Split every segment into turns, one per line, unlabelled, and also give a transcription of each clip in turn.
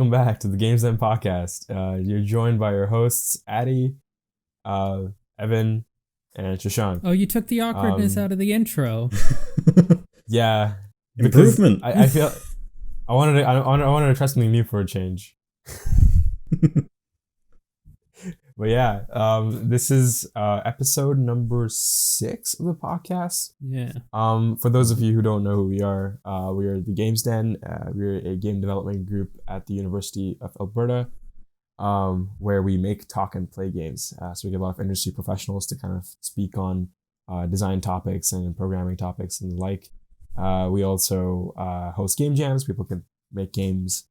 welcome back to the Games Den podcast. You're joined by your hosts, Atty, Evan, and Shashank.
Oh, you took the awkwardness
Um,
out of the intro.
Yeah, because
Improvement.
I feel I wanted to try something new for a change. But yeah, this is episode number 6 of the podcast.
Yeah.
For those of you who don't know who we are the Games Den. We're a game development group at the University of Alberta, where we make, talk, and play games. So we get a lot of industry professionals to kind of speak on design topics and programming topics and the like. We also host game jams. People can make games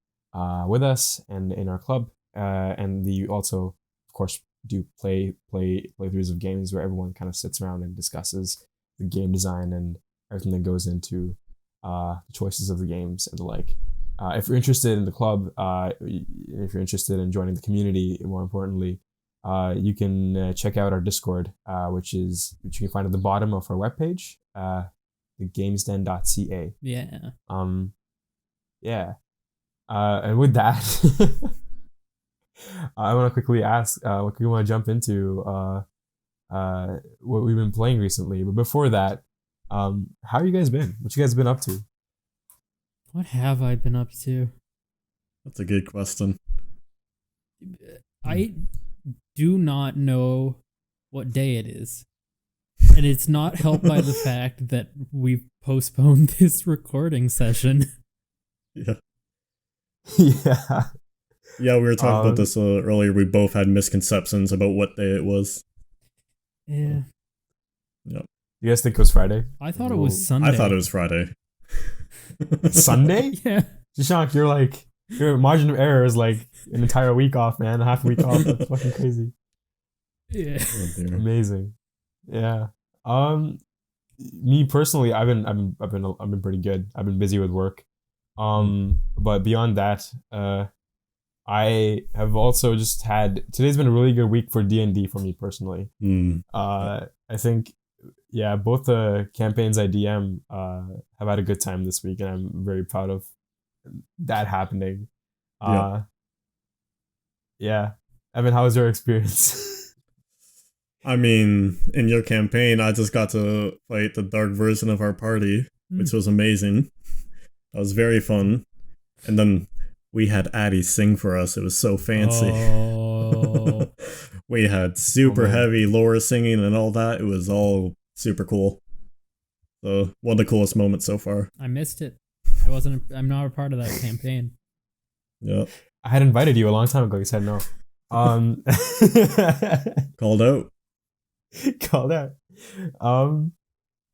with us and in our club. And we also, of course, do playthroughs of games where everyone kind of sits around and discusses the game design and everything that goes into the choices of the games and the like. If you're interested in the club, if you're interested in joining the community, more importantly, you can check out our Discord, which you can find at the bottom of our webpage, thegamesden.ca.
Yeah.
Yeah. And with that, I want to quickly ask, what we want to jump into what we've been playing recently. But before that, how have you guys been? What you guys been up to?
What have I been up to?
That's a good question.
I do not know what day it is. And it's not helped by the fact that we've postponed this recording session.
Yeah.
Yeah.
Yeah, we were talking about this earlier. We both had misconceptions about what day it was.
Yeah.
Yeah.
You guys think it was Friday?
I thought it was Sunday.
I thought it was Friday.
Sunday?
Yeah.
Shashank, your margin of error is like an entire week off, man. Half a week off. That's fucking crazy.
Yeah.
Oh, dear.
Amazing. Yeah. Me personally, I've been pretty good. I've been busy with work. But beyond that, I have also just today's been a really good week for D&D for me personally. I think, yeah, both the campaigns I DM have had a good time this week, and I'm very proud of that happening. Yeah. Evan, how was your experience?
I mean, in your campaign, I just got to fight the dark version of our party, which was amazing. That was very fun. And then we had Atty sing for us. It was so fancy.
Oh.
We had super heavy lore singing and all that. It was all super cool. So one of the coolest moments so far.
I missed it. I'm not a part of that campaign.
Yeah.
I had invited you a long time ago. You said no.
Called out.
Called out.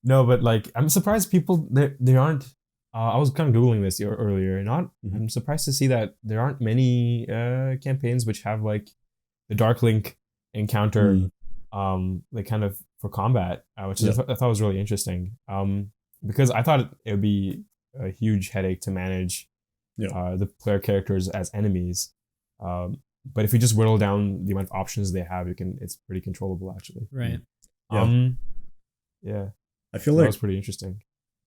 No, but like, I'm surprised people they aren't. I was kind of googling this earlier. I'm surprised to see that there aren't many campaigns which have like the Dark Link encounter, like kind of for combat, which I thought was really interesting. Because I thought it would be a huge headache to manage the player characters as enemies. But if you just whittle down the amount of options they have, it's pretty controllable actually.
Right.
Yeah.
I feel
That
like
was pretty interesting.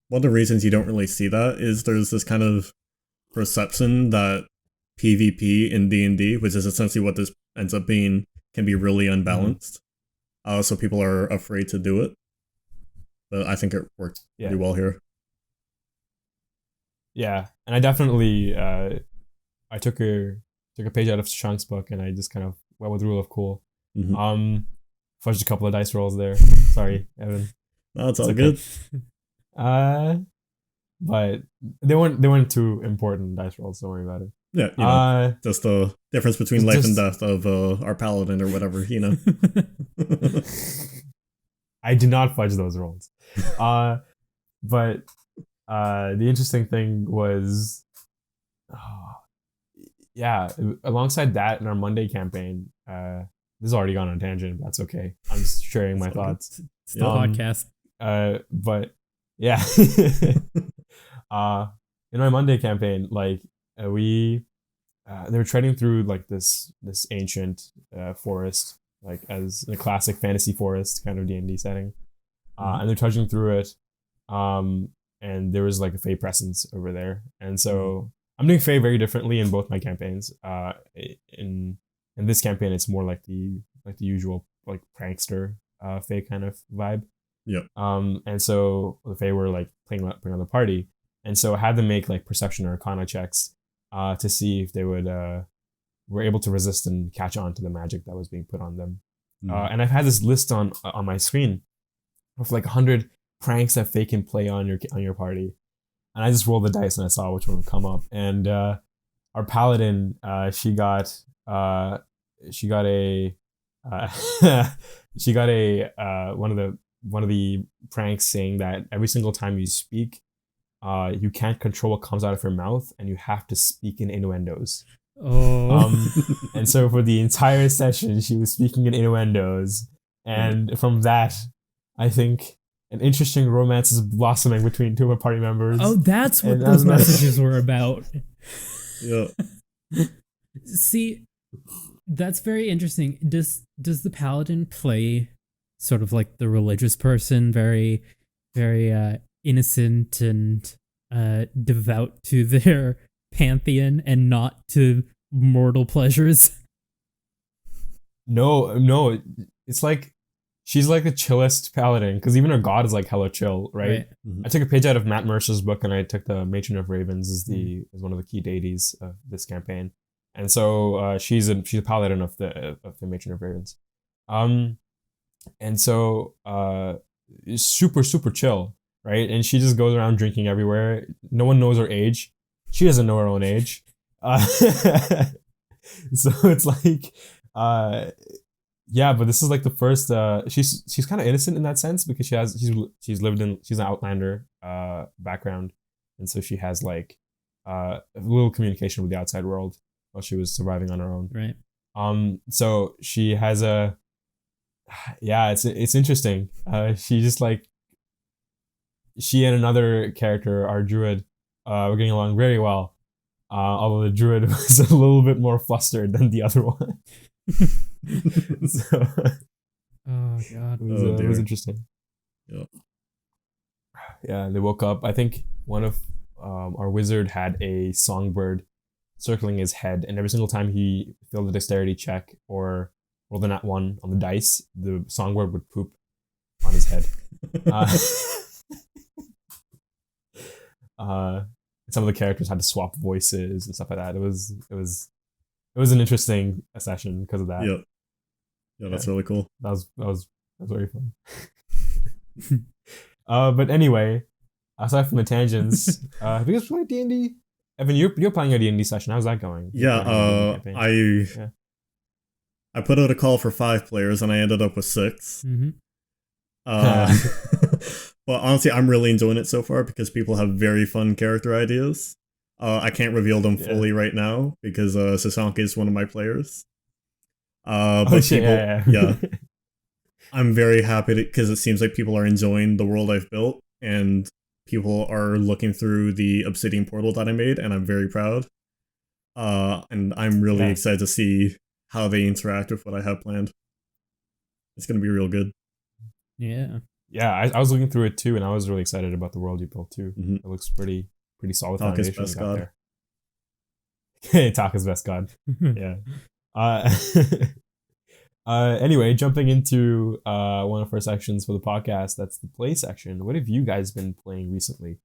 one of the reasons you don't really see that is there's this kind of perception that PvP in D&D, which is essentially what this ends up being, can be really unbalanced. So people are afraid to do it. But I think it worked pretty well here. Yeah.
And I definitely I took a page out of Shashank's book and I just kind of went with the rule of cool. Fudged a couple of dice rolls there. Sorry, Evan.
No, it's all good.
But they weren't too important dice rolls. Don't worry about it.
Yeah, just the difference between life and death of our paladin or whatever, you know.
I did not fudge those rolls. But the interesting thing was, alongside that in our Monday campaign, this has already gone on a tangent, but that's okay. I'm just sharing my thoughts.
It's the podcast.
But yeah, in my Monday campaign, like they were treading through like this ancient forest, like as a classic fantasy forest kind of D&D setting, and they're trudging through it, and there was like a Fey presence over there, and so I'm doing Faye very differently in both my campaigns. In this campaign, it's more like the usual like prankster Faye kind of vibe.
Yep.
And so the Fae were like playing on the party, and so I had them make like perception or arcana checks, to see if they would were able to resist and catch on to the magic that was being put on them. And I've had this list on my screen of like 100 pranks that Fae can play on your party, and I just rolled the dice and I saw which one would come up. And our paladin, she got a she got a one of the pranks saying that every single time you speak, you can't control what comes out of your mouth, and you have to speak in innuendos.
Oh.
And so for the entire session, she was speaking in innuendos, and from that, I think an interesting romance is blossoming between two of our party members.
Oh, that's what
And
those
I'm not-
messages were about.
Yeah.
See, that's very interesting. Does the paladin play sort of like the religious person, very, very innocent and devout to their pantheon and not to mortal pleasures?
No, it's like she's like the chillest paladin, because even her god is like hella chill, right? I took a page out of Matt Mercer's book, and I took the Matron of Ravens is one of the key deities of this campaign, and so she's a paladin of the Matron of Ravens, and so super chill, right? And she just goes around drinking everywhere. No one knows her age. She doesn't know her own age, so it's like. Yeah, but this is like the first. She's kind of innocent in that sense, because she's an Outlander background, and so she has like a little communication with the outside world while she was surviving on her own.
Right.
So she has it's interesting. She just like she and another character, our druid, were getting along very well. Although the druid was a little bit more flustered than the other one. So,
oh god,
it was interesting.
Yep.
Yeah, they woke up. I think one of our wizard had a songbird circling his head, and every single time he failed a dexterity check or rolled a nat 1 on the dice, the songbird would poop on his head. Some of the characters had to swap voices and stuff like that. It was an interesting session because of that.
Yep. Yeah, that's really cool.
That was very fun. But anyway, aside from the tangents, have you guys played D&D? Evan, you're playing a D&D session. How's that going?
Yeah, I put out a call for 5 players and I ended up with 6.
Mm-hmm.
But honestly, I'm really enjoying it so far because people have very fun character ideas. I can't reveal them fully right now because Shashank is one of my players. But people, yeah. I'm very happy because it seems like people are enjoying the world I've built, and people are looking through the Obsidian portal that I made, and I'm very proud. And I'm really excited to see how they interact with what I have planned. It's going to be real good.
Yeah.
Yeah, I was looking through it too, and I was really excited about the world you built too.
Mm-hmm.
It looks pretty solid.
Talk is
foundation
best
you got
god.
there. Talk is best god. Yeah. Anyway, jumping into one of our sections for the podcast, that's the play section. What have you guys been playing recently?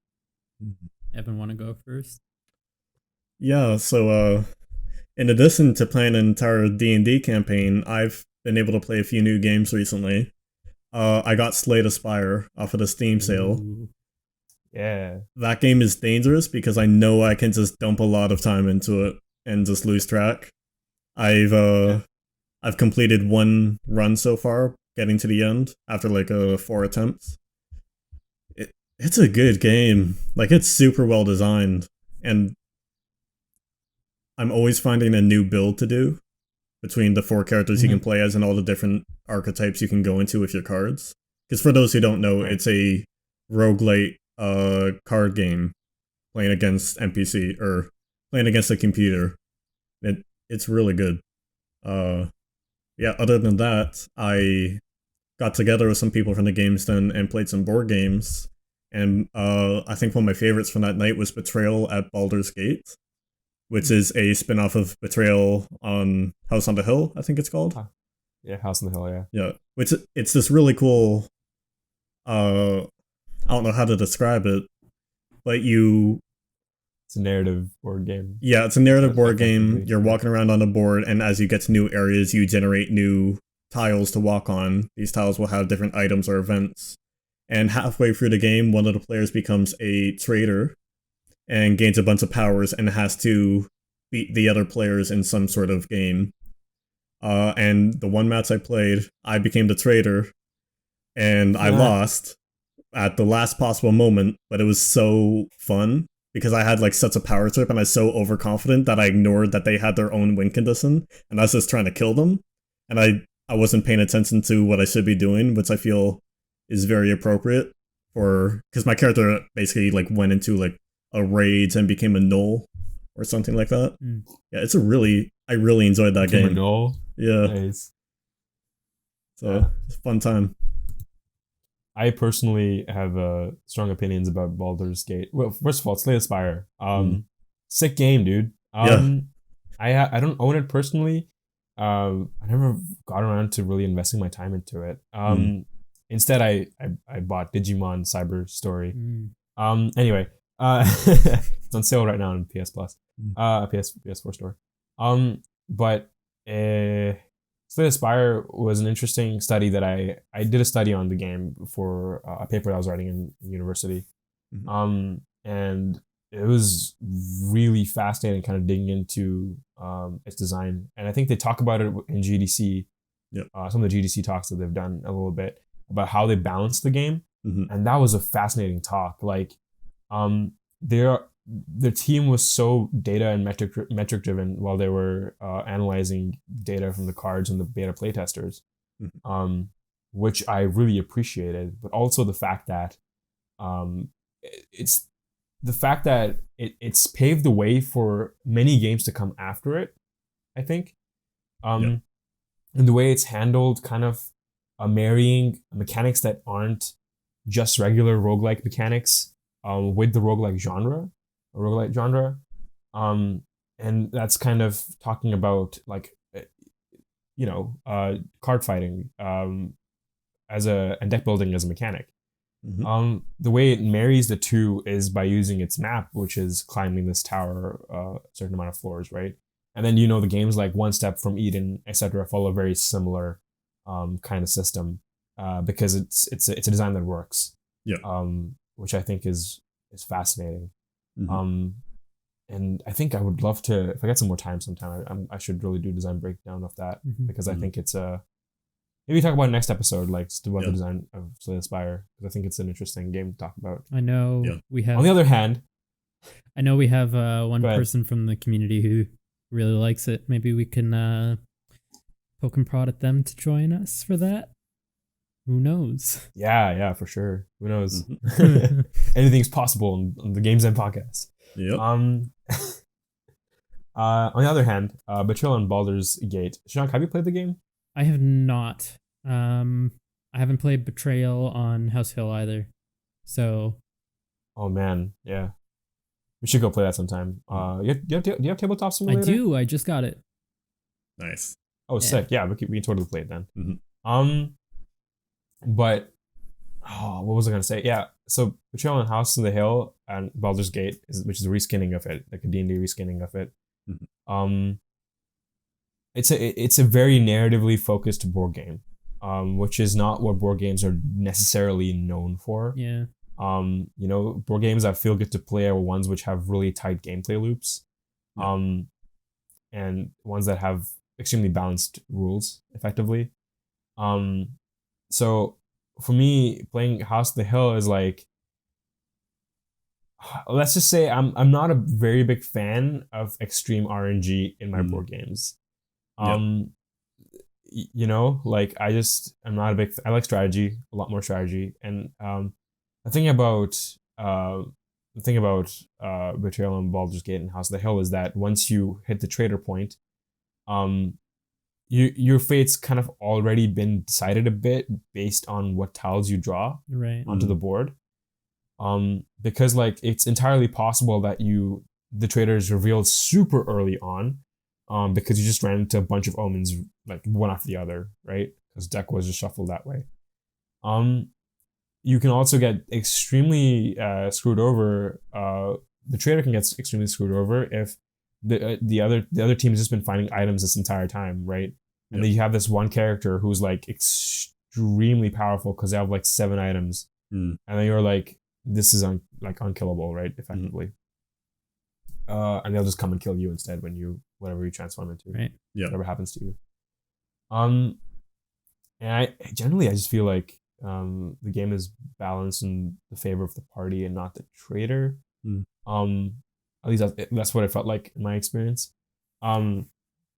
Evan, want to go first?
Yeah, so in addition to playing an entire D&D campaign, I've been able to play a few new games recently. I got Slay the Spire off of the Steam sale.
Ooh. Yeah.
That game is dangerous because I know I can just dump a lot of time into it and just lose track. I've completed 1 run so far, getting to the end after like 4 attempts. It's a good game. Like, it's super well designed, and I'm always finding a new build to do between the 4 characters you can play as and all the different archetypes you can go into with your cards. Because for those who don't know, it's a roguelite card game playing against NPC or playing against a computer. It's really good. Yeah, other than that, I got together with some people from the games den and played some board games. And I think one of my favorites from that night was Betrayal at Baldur's Gate. which is a spin-off of Betrayal on House on the Hill, I think it's called.
Yeah, House on the Hill, yeah.
Yeah, which it's this really cool. I don't know how to describe it, but
it's a narrative board game.
Yeah, it's a narrative board game. You're walking around on a board, and as you get to new areas, you generate new tiles to walk on. These tiles will have different items or events. And halfway through the game, one of the players becomes a traitor and gains a bunch of powers and has to beat the other players in some sort of game. And the one match I played, I became the traitor, and I lost at the last possible moment, but it was so fun because I had like such a power trip and I was so overconfident that I ignored that they had their own win condition and I was just trying to kill them. And I wasn't paying attention to what I should be doing, which I feel is very appropriate for, because my character basically like went into like a rage and became a null or something like that. Yeah, I really enjoyed that game.
A null?
Yeah.
Nice.
So it's a fun time.
I personally have strong opinions about Baldur's Gate. Well, first of all, Slay the Spire. Sick game, dude. I don't own it personally. I never got around to really investing my time into it. Instead, I bought Digimon Cyber Story. Anyway, it's on sale right now on PS Plus, PS4 store. But Slay the Spire was an interesting study that I did a study on the game for a paper that I was writing in university. And it was really fascinating kind of digging into its design. And I think they talk about it in GDC, some of the GDC talks that they've done a little bit about how they balance the game. And that was a fascinating talk. Like their team was so data and metric driven while they were analyzing data from the cards and the beta playtesters, which I really appreciated. But also the fact that it's paved the way for many games to come after it, I think. And the way it's handled, kind of marrying mechanics that aren't just regular roguelike mechanics with the roguelike genre. And that's kind of talking about like card fighting and deck building as a mechanic. The way it marries the two is by using its map, which is climbing this tower a certain amount of floors, right? And then the games like One Step from Eden, etc., follow a very similar kind of system because it's a design that works. Which I think is fascinating. And I think I would love to, if I get some more time sometime, I should really do a design breakdown of that because I think it's maybe talk about it next episode, like about the design of Slay the Spire, because I think it's an interesting game to talk about.
I know we have.
On the other hand,
I know we have one person from the community who really likes it. Maybe we can poke and prod at them to join us for that. Who knows?
Yeah, for sure. Who knows? Anything's possible on the Games End podcast. On the other hand, Betrayal and Baldur's Gate. Shashank, have you played the game?
I have not. I haven't played Betrayal on House Hill either. So.
Oh man, yeah. We should go play that sometime. Do you have Tabletop Simulator?
I do. I just got it.
Nice.
Oh, sick. Yeah, we can totally play it then. But what was I gonna say? Yeah, so Betrayal on House on the Hill and Baldur's Gate, which is a reskinning of it, like a D&D reskinning of it. It's a very narratively focused board game, which is not what board games are necessarily known for.
Yeah.
Board games that feel good to play are ones which have really tight gameplay loops, and ones that have extremely balanced rules, effectively. So for me, playing House of the Hill is like, let's just say I'm not a very big fan of extreme RNG in my board games. I'm not a big. I like strategy, a lot more strategy, and the thing about Betrayal and Baldur's Gate and House of the Hill is that once you hit the traitor point, your fate's kind of already been decided a bit based on what tiles you draw onto the board. Because like it's entirely possible that you the traitor is revealed super early on, because you just ran into a bunch of omens like one after the other, right? Because deck was just shuffled that way. You can also get extremely screwed over. The traitor can get extremely screwed over if the other team has just been finding items this entire time, right? And then you have this one character who's like extremely powerful because they have like 7 items, and then you're like, this is unkillable, right? Effectively, and they'll just come and kill you instead whatever you transform into,
right?
Yeah,
whatever happens to you. And I just feel like the game is balanced in the favor of the party and not the traitor. At least that's what it felt like in my experience.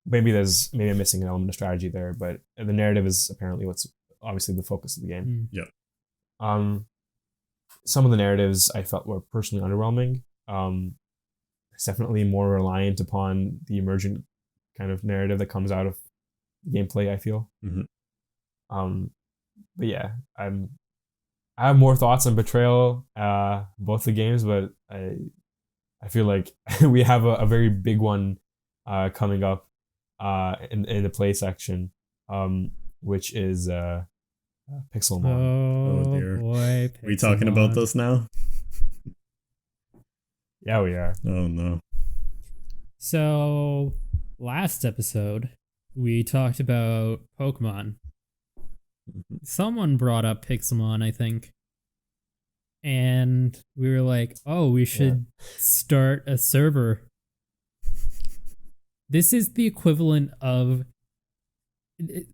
Maybe I'm missing an element of strategy there, but the narrative is apparently what's obviously the focus of the game.
Yeah.
Some of the narratives I felt were personally underwhelming. It's definitely more reliant upon the emergent kind of narrative that comes out of the gameplay, I feel. But yeah, I have more thoughts on Betrayal, both the games, but I feel like we have a very big one coming up in the play section, which is Pixelmon.
Oh dear.
Boy,
Are we talking about this now?
Yeah, we are.
Oh no.
So last episode we talked about Pokemon. Someone brought up Pixelmon, I think. And we were like, oh, we should start a server. This is the equivalent of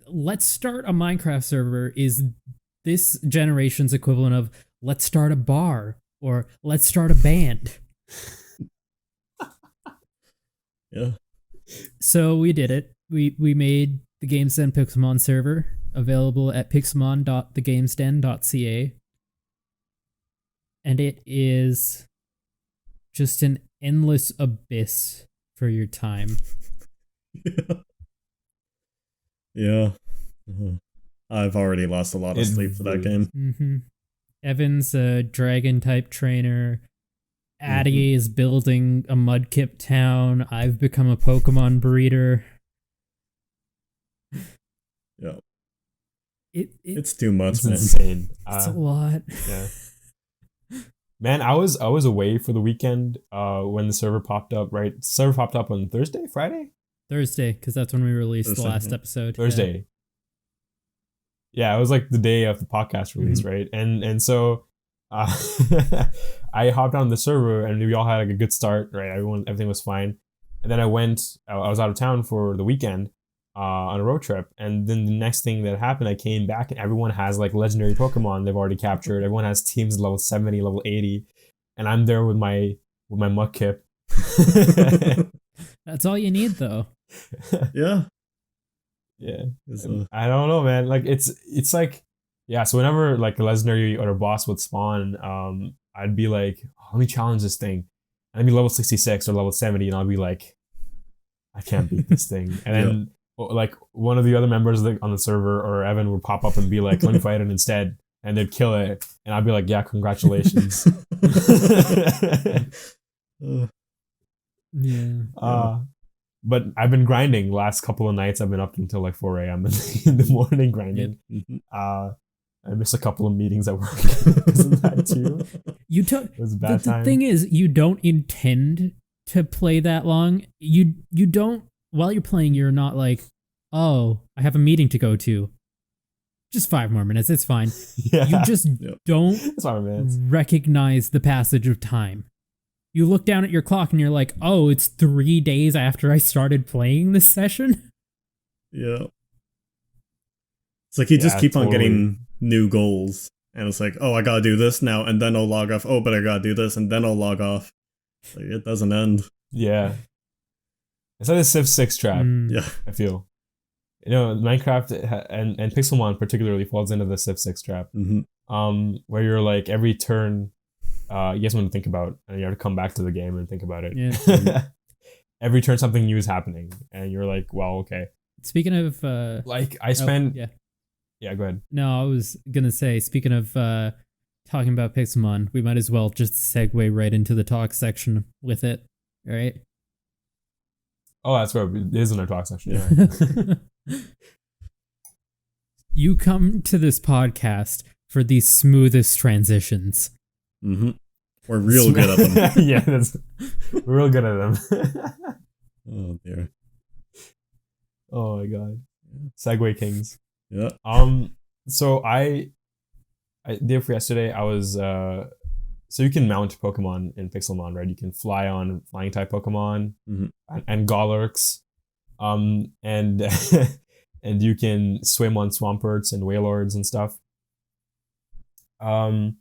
let's start a Minecraft server is this generation's equivalent of let's start a bar or let's start a band.
Yeah.
So we did it. We made the Games Den Pixelmon server available at pixelmon.thegamesden.ca. And it is just an endless abyss for your time.
Yeah. I've already lost a lot of sleep for that game.
Mm-hmm. Evan's a dragon type trainer. Atty is building a mudkip town. I've become a Pokemon breeder.
Yeah.
It's
too much,
It's
man.
insane.
It's a lot.
Yeah. Man, I was away for the weekend when the server popped up, right? The server popped up on Friday,
because that's when we released
Thursday,
the last
yeah.
episode.
Thursday. Yeah, it was like the day of the podcast release, right? And so I hopped on the server and we all had like a good start, right? Everything was fine. And then I was out of town for the weekend on a road trip. And then the next thing that happened, I came back and everyone has like legendary Pokemon they've already captured. Everyone has teams level 70, level 80. And I'm there with my Mudkip.
That's all you need, though.
Yeah.
Yeah. I don't know, man. Like it's like, yeah, so whenever like a legendary or a boss would spawn, I'd be like, oh, let me challenge this thing. And I'd be level 66 or level 70 and I'll be like, I can't beat this thing. And then like one of the other members on the server or Evan would pop up and be like, let me fight it instead. And they'd kill it. And I'd be like, yeah, congratulations.
Yeah.
But I've been grinding last couple of nights. I've been up until like 4 a.m. in the morning grinding. I missed a couple of meetings at work. Isn't that too?
It
was a bad
the
time.
thing is, you don't intend to play that long. You don't, while you're playing, you're not like, oh, I have a meeting to go to. Just 5 more minutes. It's fine.
Yeah.
You just don't
It's 5 minutes.
recognize the passage of time. You look down at your clock and you're like, oh, it's 3 days after I started playing this session.
Yeah. It's like you just keep on getting new goals. And it's like, oh, I gotta do this now, and then I'll log off. Oh, but I gotta do this, and then I'll log off. Like, it doesn't end.
Yeah. It's like a Civ 6 trap,
Yeah.
I feel. You know, Minecraft and Pixelmon particularly falls into the Civ 6 trap. Where you're like, every turn, you guys want to think about, and you have to come back to the game and think about it.
Yeah.
Every turn, something new is happening, and you're like, well, okay.
Speaking of...
like, I spend...
Yeah,
go ahead.
No, I was going to say, speaking of talking about Pixelmon, we might as well just segue right into the talk section with it. right?
Oh, that's right. It is in our talk section. Yeah.
You come to this podcast for the smoothest transitions.
Mm-hmm. We're real good at them.
Yeah, we're real good at them.
Oh dear.
Oh my god. Segway kings.
Yeah.
So I day for yesterday I was so you can mount Pokemon in Pixelmon, right? You can fly on flying type Pokemon and Golurks. And and you can swim on Swamperts and Wailords and stuff. And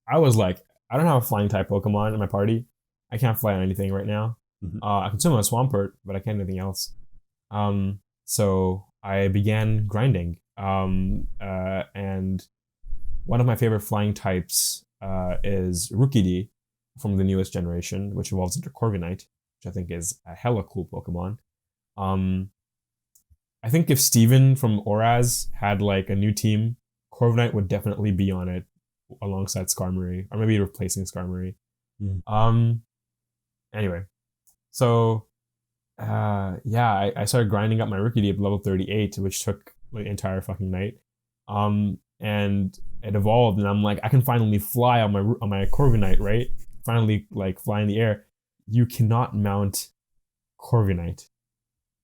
I was like, I don't have a flying type Pokemon in my party. I can't fly on anything right now. I can swim on a Swampert, but I can't do anything else. So I began grinding. And one of my favorite flying types is Rookidee from the newest generation, which evolves into Corviknight, which I think is a hella cool Pokemon. I think if Steven from Oraz had like a new team, Corviknight would definitely be on it alongside Skarmory, or maybe replacing Skarmory. Anyway, so yeah, I started grinding up my Rookidee at level 38, which took like the entire fucking night. And it evolved, and I'm like, I can finally fly on my Corviknight, right? Finally, like fly in the air. You cannot mount Corviknight,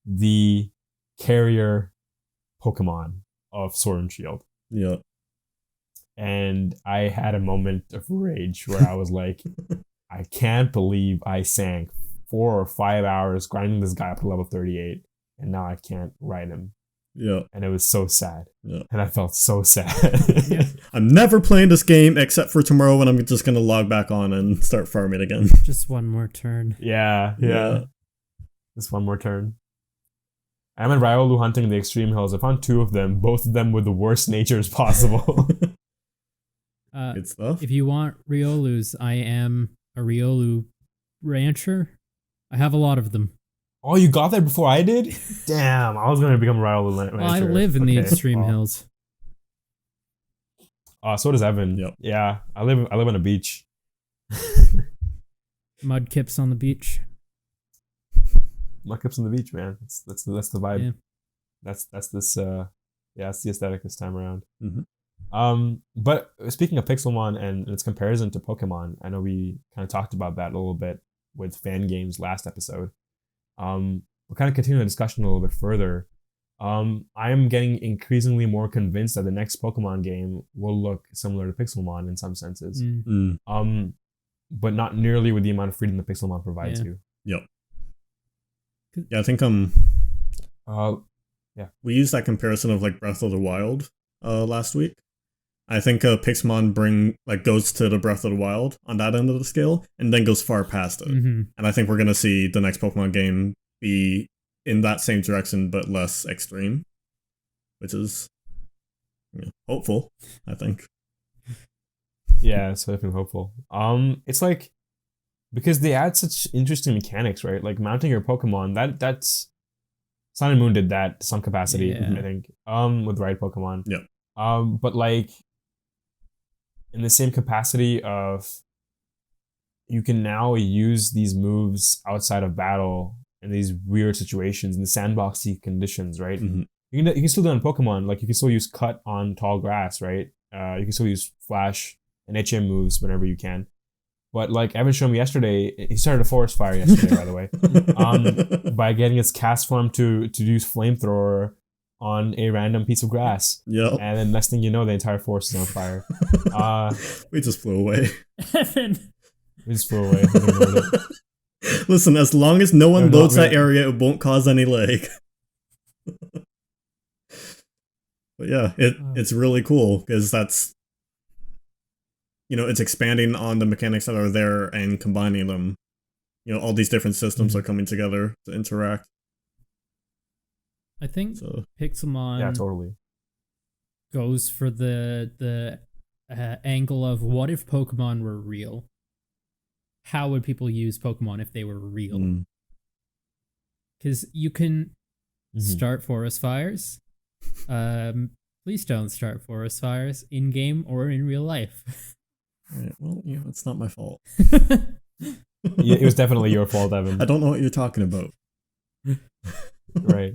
the carrier Pokemon of Sword and Shield.
Yeah.
And I had a moment of rage where I was like, I can't believe I sank 4 or 5 hours grinding this guy up to level 38, and now I can't ride him.
Yeah.
And it was so sad.
Yeah.
And I felt so sad.
Yeah.
I'm never playing this game except for tomorrow when I'm just gonna log back on and start farming again.
Just one more turn.
Yeah. Just one more turn. I'm in Riolu hunting in the extreme hills. I found 2 of them, both of them with the worst natures possible.
Good stuff.
If you want Riolus, I am a Riolu rancher. I have a lot of them.
Oh, you got that before I did? Damn, I was going to become a Riolu rancher.
Well, I live in the extreme hills.
So does Evan.
Yep.
Yeah, I live on a beach.
Mudkips on the beach.
Mudkips on the beach, man. That's the vibe.
Yeah.
That's this that's the aesthetic this time around.
Mm-hmm.
But speaking of Pixelmon and its comparison to Pokemon, I know we kind of talked about that a little bit with fan games last episode. We'll kind of continue the discussion a little bit further. I am getting increasingly more convinced that the next Pokemon game will look similar to Pixelmon in some senses. But not nearly with the amount of freedom that Pixelmon provides you.
Yep. Yeah, I think we used that comparison of like Breath of the Wild last week. I think Pixelmon goes to the Breath of the Wild on that end of the scale and then goes far past it. And I think we're gonna see the next Pokemon game be in that same direction but less extreme, which is hopeful, I think.
Yeah, it's definitely hopeful. It's like, because they add such interesting mechanics, right? Like mounting your Pokemon, that's Sun and Moon did that to some capacity, I think. With the right Pokemon.
Yeah.
But like in the same capacity of, you can now use these moves outside of battle in these weird situations, in the sandboxy conditions, right?
Mm-hmm.
You can still do it on Pokemon. Like you can still use Cut on tall grass, right? You can still use Flash and HM moves whenever you can. But like Evan showed me yesterday, he started a forest fire yesterday, by the way, by getting his cast form to use flamethrower on a random piece of grass.
Yeah.
And then next thing you know, the entire forest is on fire.
We just flew away.
We just flew away.
Listen, as long as no one loads that area, it won't cause any lag. But yeah, it's really cool because that's, it's expanding on the mechanics that are there and combining them. All these different systems are coming together to interact.
I think Pixelmon
totally
goes for the angle of, what if Pokemon were real? How would people use Pokemon if they were real? Because you can start forest fires. Please don't start forest fires in game or in real life.
Right, well, it's not my fault.
Yeah, it was definitely your fault, Evan.
I don't know what you're talking about.
Right.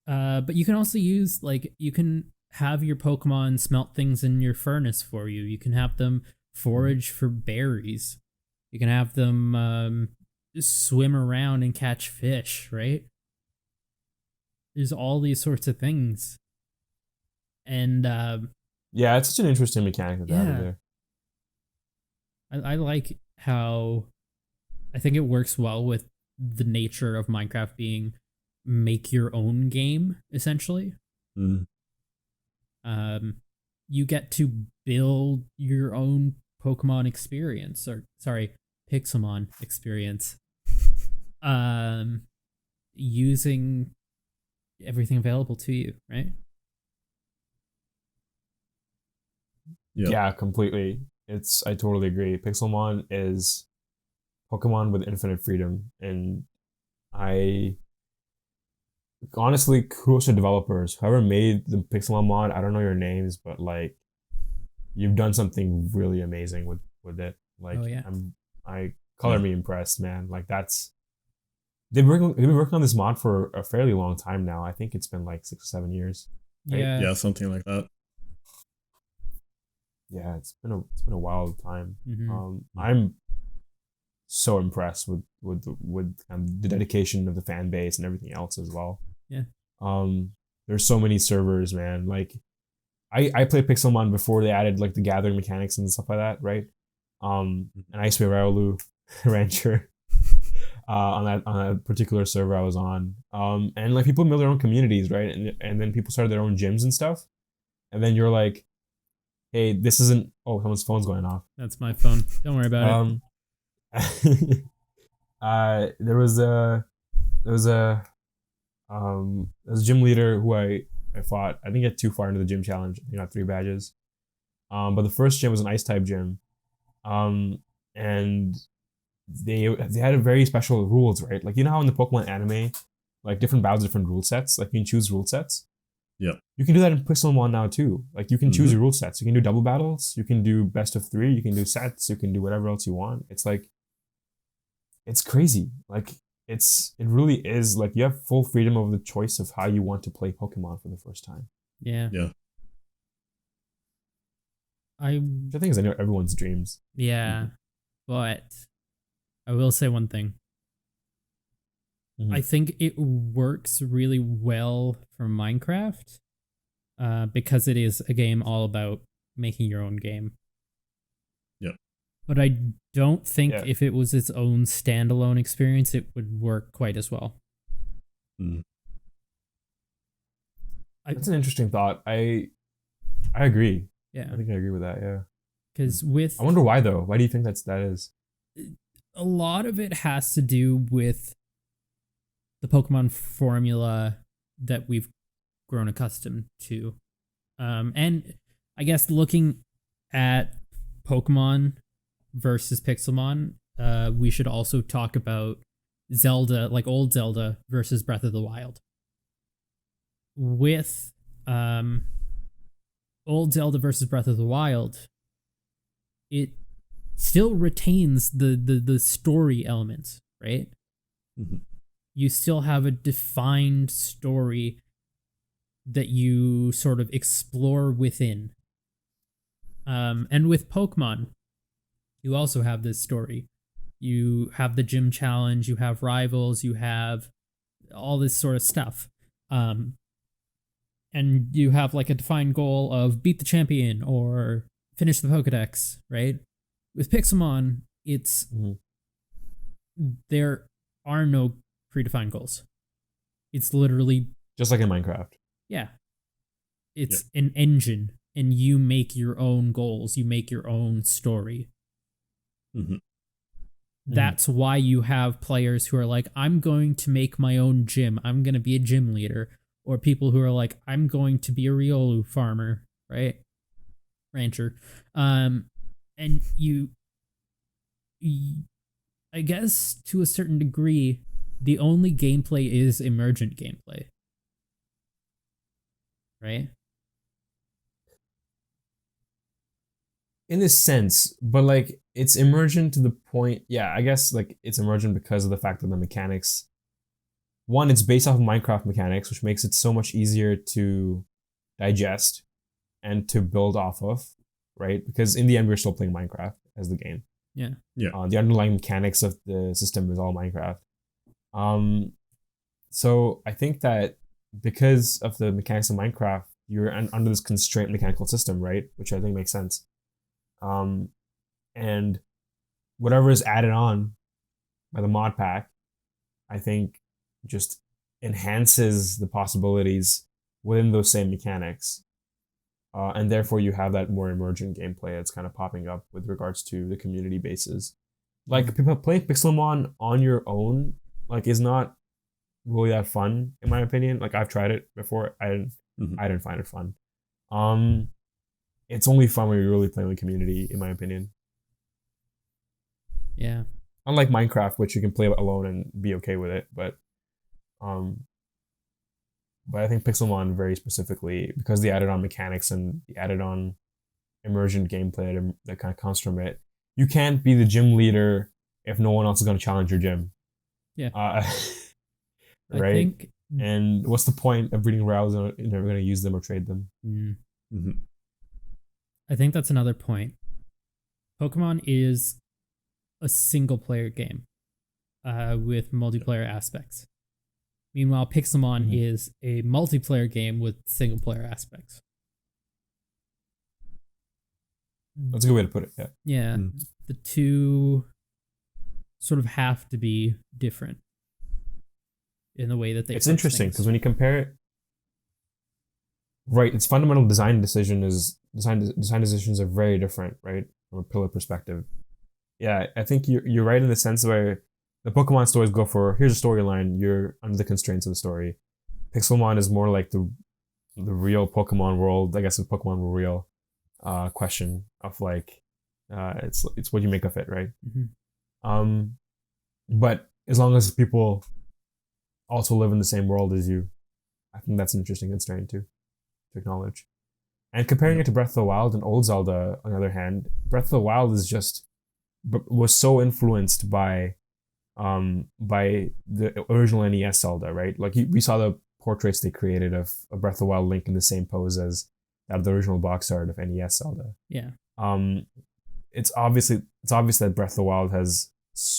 But you can also use you can have your Pokemon smelt things in your furnace for you. You can have them forage for berries. You can have them just swim around and catch fish, right? There's all these sorts of things. And
Yeah, it's such an interesting mechanic that they have there.
I like how I think it works well with the nature of Minecraft being make your own game, essentially.
Mm.
You get to build your own Pokemon experience, or sorry, Pixelmon experience, using everything available to you, right?
Yep.
Yeah, completely. I totally agree. Pixelmon is Pokemon with infinite freedom, and I honestly kudos to developers. Whoever made the Pixelmon mod, I don't know your names, but like you've done something really amazing with it. Like
Oh yeah.
I color me impressed, man. Like they've been working on this mod for a fairly long time now. I think it's been like 6 or 7 years. Right?
Yeah.
Yeah, something like that.
Yeah, it's been a wild time.
Mm-hmm.
I'm so impressed with the dedication of the fan base and everything else as well.
Yeah.
There's so many servers, man. Like I played Pixelmon before they added like the gathering mechanics and stuff like that, right? And I used to be a Raulu rancher on that particular server I was on. And like people build their own communities, right? And then people started their own gyms and stuff. And then you're like, hey, this isn't. Oh, someone's phone's going off.
That's my phone. Don't worry about it.
There was a gym leader who I fought. I didn't get too far into the gym challenge. I got 3 badges. But the first gym was an ice type gym. And they had a very special rules, right? Like you know how in the Pokemon anime, like different battles, different rule sets. Like you can choose rule sets.
Yeah.
You can do that in Pixelmon now too. Like you can choose your rule sets. You can do double battles. You can do best of 3. You can do sets. You can do whatever else you want. It's like, it's crazy. Like it really is like you have full freedom over the choice of how you want to play Pokemon for the first time.
Yeah.
Yeah.
I think is everyone's dreams.
Yeah. But I will say one thing. I think it works really well for Minecraft because it is a game all about making your own game.
Yeah.
But I don't think if it was its own standalone experience, it would work quite as well.
Mm.
That's an interesting thought. I agree.
Yeah.
I think I agree with that, yeah.
Because
I wonder why though. Why do you think that is?
A lot of it has to do with the Pokemon formula that we've grown accustomed to. And I guess looking at Pokemon versus Pixelmon, we should also talk about Zelda, like old Zelda versus Breath of the Wild. With old Zelda versus Breath of the Wild, it still retains the story elements, right?
Mm-hmm.
You still have a defined story that you sort of explore within. And with Pokemon, you also have this story. You have the gym challenge, you have rivals, you have all this sort of stuff. And you have like a defined goal of beat the champion or finish the Pokedex, right? With Pixelmon, it's there are no predefined goals. It's literally
just like in Minecraft.
Yeah. It's an engine and you make your own goals, you make your own story.
Mm-hmm.
That's why you have players who are like, I'm going to make my own gym. I'm going to be a gym leader. Or people who are like, I'm going to be a Riolu farmer, right? Rancher. And you, I guess to a certain degree, the only gameplay is emergent gameplay. Right?
in a sense, but like it's emergent to the point. Yeah, I guess like it's emergent because of the fact that the mechanics. One, it's based off of Minecraft mechanics, which makes it so much easier to digest and to build off of, right? Because in the end, we're still playing Minecraft as the game.
Yeah.
The underlying mechanics of the system is all Minecraft. So I think that because of the mechanics of Minecraft, you're under this constraint mechanical system, right? Which I think makes sense. And whatever is added on by the mod pack, I think just enhances the possibilities within those same mechanics. And therefore you have that more emergent gameplay that's kind of popping up with regards to the community bases. Like people playing Pixelmon on your own, like is not really that fun in my opinion. Like I've tried it before. I didn't find it fun. It's only fun when you're really playing with community, in my opinion.
Yeah.
Unlike Minecraft, which you can play alone and be okay with it, but I think Pixelmon very specifically, because they added on mechanics and they added on emergent gameplay that kind of comes from it. You can't be the gym leader if no one else is going to challenge your gym.
Yeah.
Right? And what's the point of breeding rivals if you're never going to use them or trade them?
I think that's another point. Pokemon is a single player game with multiplayer aspects. Meanwhile, Pixelmon is a multiplayer game with single player aspects.
That's a good way to put it. Yeah.
Yeah. The two sort of have to be different in the way that they.
It's interesting because when you compare it, right? Its fundamental design decisions are very different, right? From a pillar perspective. Yeah, I think you're right in the sense where the Pokemon stories go for here's a storyline, you're under the constraints of the story. Pixelmon is more like the real Pokemon world, I guess if Pokemon were real, question of like it's what you make of it, right? But as long as people also live in the same world as you, I think that's an interesting constraint to acknowledge. And comparing it to Breath of the Wild and old Zelda, on the other hand, Breath of the Wild was so influenced by the original NES Zelda, right? Like we saw the portraits they created of a Breath of the Wild Link in the same pose as that of the original box art of NES Zelda.
Yeah.
It's obvious that Breath of the Wild has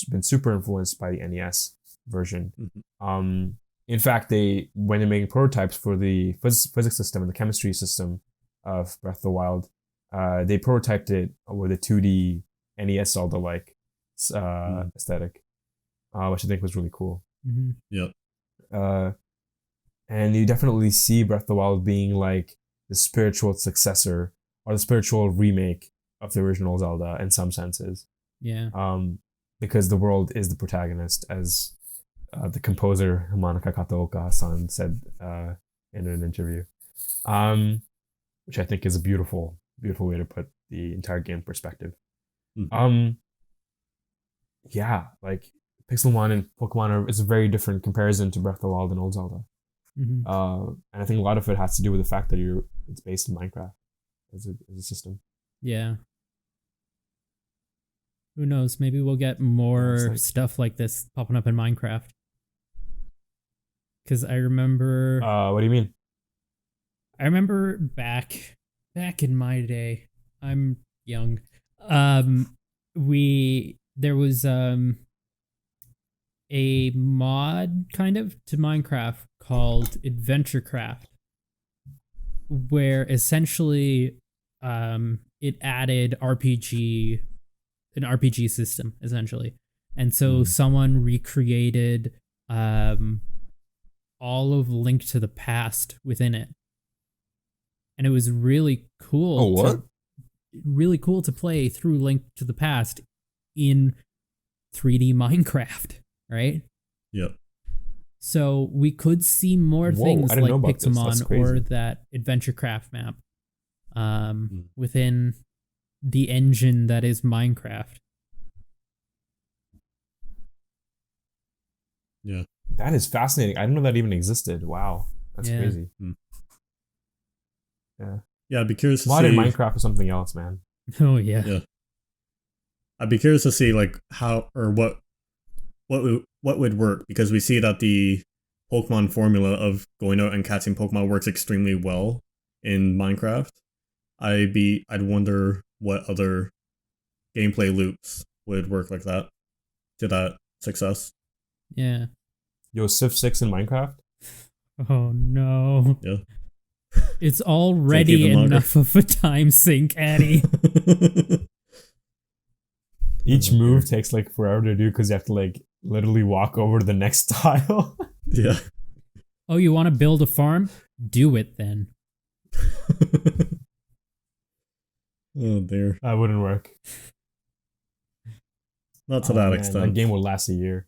been super influenced by the NES version. In fact, when they're making prototypes for the physics system and the chemistry system of Breath of the Wild, they prototyped it with a 2D NES Zelda-like aesthetic, which I think was really cool. And you definitely see Breath of the Wild being like the spiritual successor or the spiritual remake of the original Zelda in some senses.
Yeah.
Because the world is the protagonist, as the composer Hamanaka Kataoka-san said in an interview, which I think is a beautiful, beautiful way to put the entire game in perspective. Yeah, like Pixelmon and Pokemon is a very different comparison to Breath of the Wild and old Zelda. And I think a lot of it has to do with the fact that it's based in Minecraft as a system.
Yeah. Who knows? Maybe we'll get more stuff like this popping up in Minecraft. Because I remember.
What do you mean?
I remember back in my day. I'm young. There was a mod kind of to Minecraft called AdventureCraft, where essentially it added an RPG system essentially, and so someone recreated all of Link to the Past within it, and it was really cool.
Oh, what?
Really cool to play through Link to the Past in 3D Minecraft, right?
Yep.
So we could see more things like Pixelmon or
crazy.
that AdventureCraft map within the engine that is Minecraft.
Yeah.
That is fascinating. I didn't know that even existed. Wow. That's crazy.
Yeah, I'd be curious to see.
Modded Minecraft is something else, man.
Oh yeah.
Yeah. I'd be curious to see like how or what would work, because we see that the Pokemon formula of going out and catching Pokemon works extremely well in Minecraft. I'd wonder what other gameplay loops would work like that to that success.
Yeah.
Yo, Civ 6 in Minecraft?
Oh no.
Yeah.
It's already enough of a time sink, Atty.
Each move takes like forever to do because you have to like literally walk over to the next tile.
Yeah.
Oh, you want to build a farm? Do it then.
Oh dear.
That wouldn't work.
Not to that extent.
That game would last a year.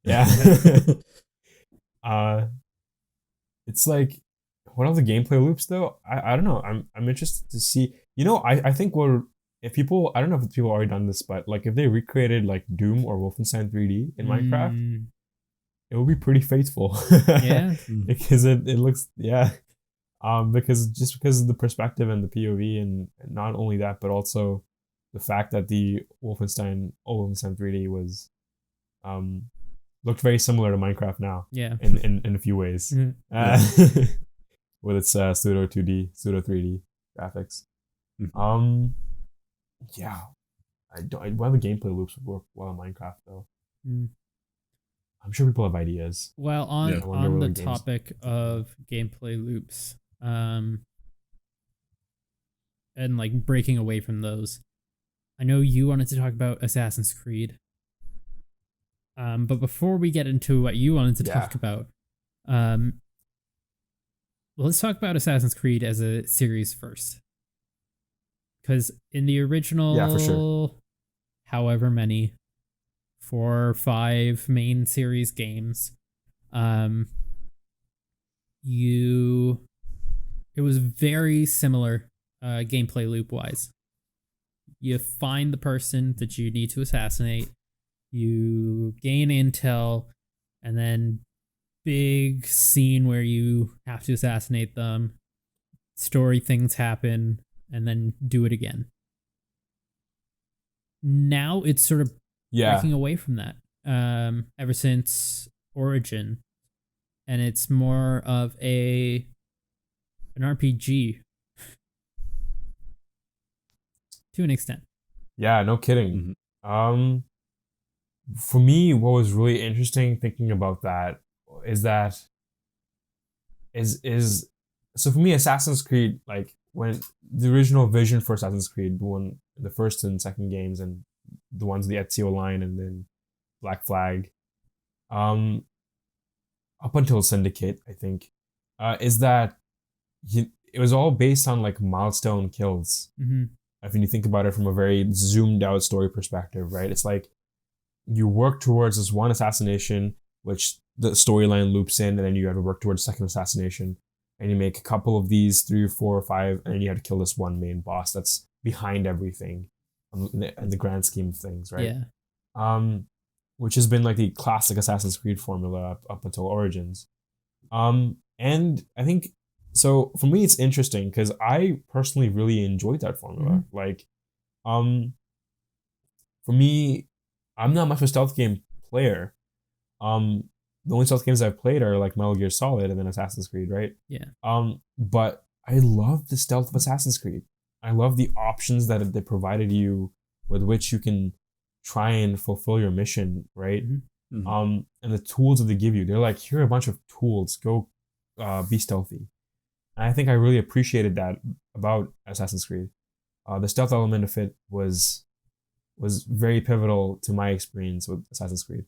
Yeah. It's like, what are the gameplay loops though? I don't know. I'm interested to see. You know, I think if people, I don't know if people already done this, but like if they recreated like Doom or Wolfenstein 3D in Minecraft, it would be pretty faithful.
Yeah.
Because it looks, yeah. Because of the perspective and the POV, and not only that, but also the fact that the Wolfenstein 3D was looked very similar to Minecraft now.
Yeah.
In a few ways. With its pseudo 2D, pseudo 3D graphics. Yeah. One of the gameplay loops would work well in Minecraft though. I'm sure people have ideas.
Well, on the topic of gameplay loops, and like breaking away from those, I know you wanted to talk about Assassin's Creed. But before we get into what you wanted to talk about, let's talk about Assassin's Creed as a series first. Because in the original,
for sure,
however many, 4 or 5 main series games, it was very similar gameplay loop wise. You find the person that you need to assassinate, you gain intel, and then big scene where you have to assassinate them, story things happen, and then do it again. Now it's sort of breaking away from that ever since Origin, and it's more of an RPG to an extent.
Yeah, no kidding. For me, what was really interesting thinking about that is so for me, Assassin's Creed, like when the original vision for Assassin's Creed, the first and second games, and the ones, the Ezio line and then Black Flag, up until Syndicate, I think, is that it was all based on like milestone kills. If you think about it from a very zoomed out story perspective, right? It's like you work towards this one assassination, which the storyline loops in, and then you have to work towards second assassination, and you make a couple of these, 3 or 4 or 5, and then you have to kill this one main boss that's behind everything in the grand scheme of things, right?
Yeah.
Which has been like the classic Assassin's Creed formula up until Origins. And I think, so for me, it's interesting because I personally really enjoyed that formula. Like, for me, I'm not much of a stealth game player. The only stealth games I've played are like Metal Gear Solid and then Assassin's Creed, right?
Yeah.
But I love the stealth of Assassin's Creed. I love the options that they provided you with which you can try and fulfill your mission, right? And the tools that they give you. They're like, here are a bunch of tools. Go be stealthy. And I think I really appreciated that about Assassin's Creed. The stealth element of it was very pivotal to my experience with Assassin's Creed.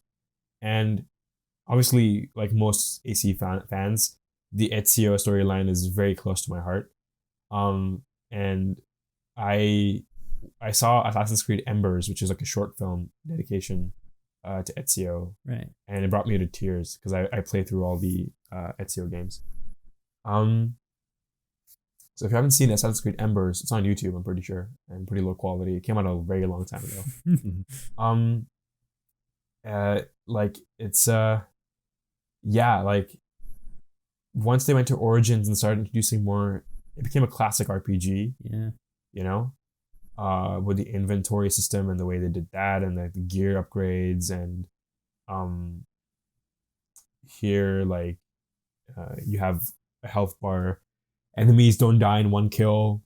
And obviously, like most AC fans, the Ezio storyline is very close to my heart. And I saw Assassin's Creed Embers, which is like a short film dedication to Ezio.
Right. And
it brought me to tears because I played through all the Ezio games. So if you haven't seen Assassin's Creed Embers, it's on YouTube, I'm pretty sure, and pretty low quality. It came out a very long time ago. Like it's like once they went to Origins and started introducing more, it became a classic RPG.
Yeah.
You know? with the inventory system and the way they did that, and like the gear upgrades, and um here like you have a health bar. Enemies don't die in one kill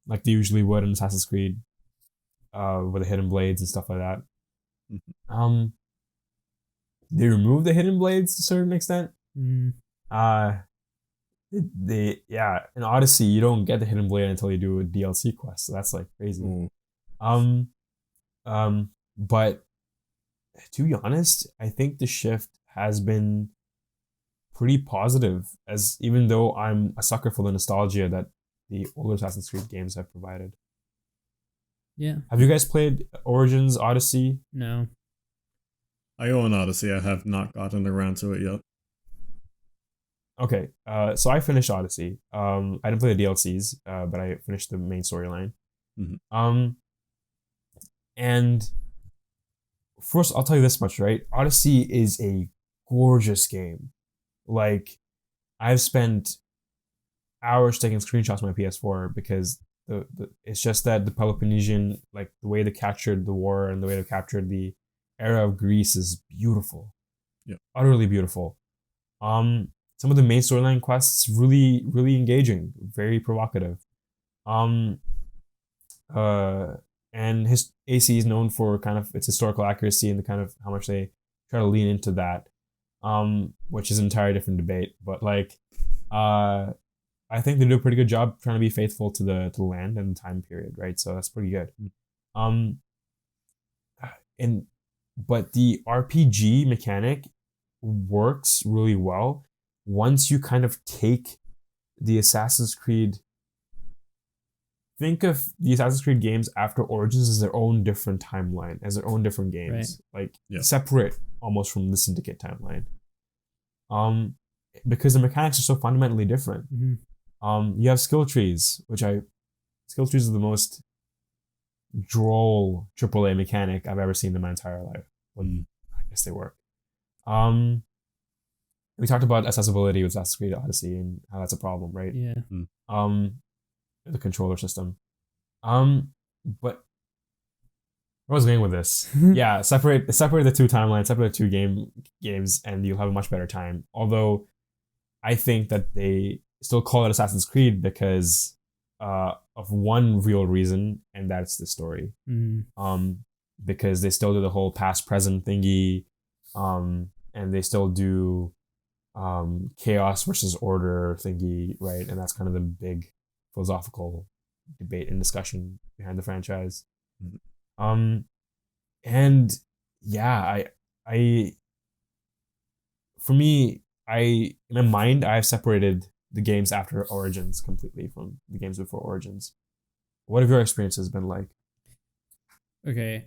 like they usually would in Assassin's Creed, with the hidden blades and stuff like that. Um, they remove the hidden blades to a certain extent.
Mm.
They yeah, in Odyssey you don't get the hidden blade until you do a DLC quest, so that's like crazy.
Ooh.
Um, but to be honest, I think the shift has been pretty positive, as even though I'm a sucker for the nostalgia that the older Assassin's Creed games have provided.
Yeah.
Have you guys played Origins, Odyssey?
No.
I own Odyssey. I have not gotten around to it yet.
Okay, so I finished Odyssey. I didn't play the DLCs, but I finished the main storyline.
Mhm.
And first, I'll tell you this much, right? Odyssey is a gorgeous game. Like, I've spent hours taking screenshots on my PS4 because it's just that the Peloponnesian, like the way they captured the war and the way they captured the era of Greece is beautiful.
Yeah.
Utterly beautiful. Some of the main storyline quests really, really engaging, very provocative. Um, and his AC is known for kind of its historical accuracy and the kind of how much they try to lean into that. Which is an entirely different debate, but like, I think they do a pretty good job trying to be faithful to the land and the time period, right? So that's pretty good. Um, and but the RPG mechanic works really well once you kind of take the Assassin's Creed. Think of the Assassin's Creed games after Origins as their own different timeline, as their own different games, like separate almost from the Syndicate timeline. Because the mechanics are so fundamentally different. You have skill trees, skill trees are the most droll AAA mechanic I've ever seen in my entire life. I guess they work. We talked about accessibility with Assassin's Creed Odyssey and how that's a problem, right?
Yeah.
The controller system. But where was I going with this? Yeah, separate the two timelines, separate the two games, and you'll have a much better time. Although I think that they still call it Assassin's Creed because of one real reason, and that's the story. Because they still do the whole past present thingy, and they still do chaos versus order thingy, right? And that's kind of the big philosophical debate and discussion behind the franchise. And yeah, for me, in my mind, I've separated the games after Origins completely from the games before Origins. What have your experiences been like?
Okay.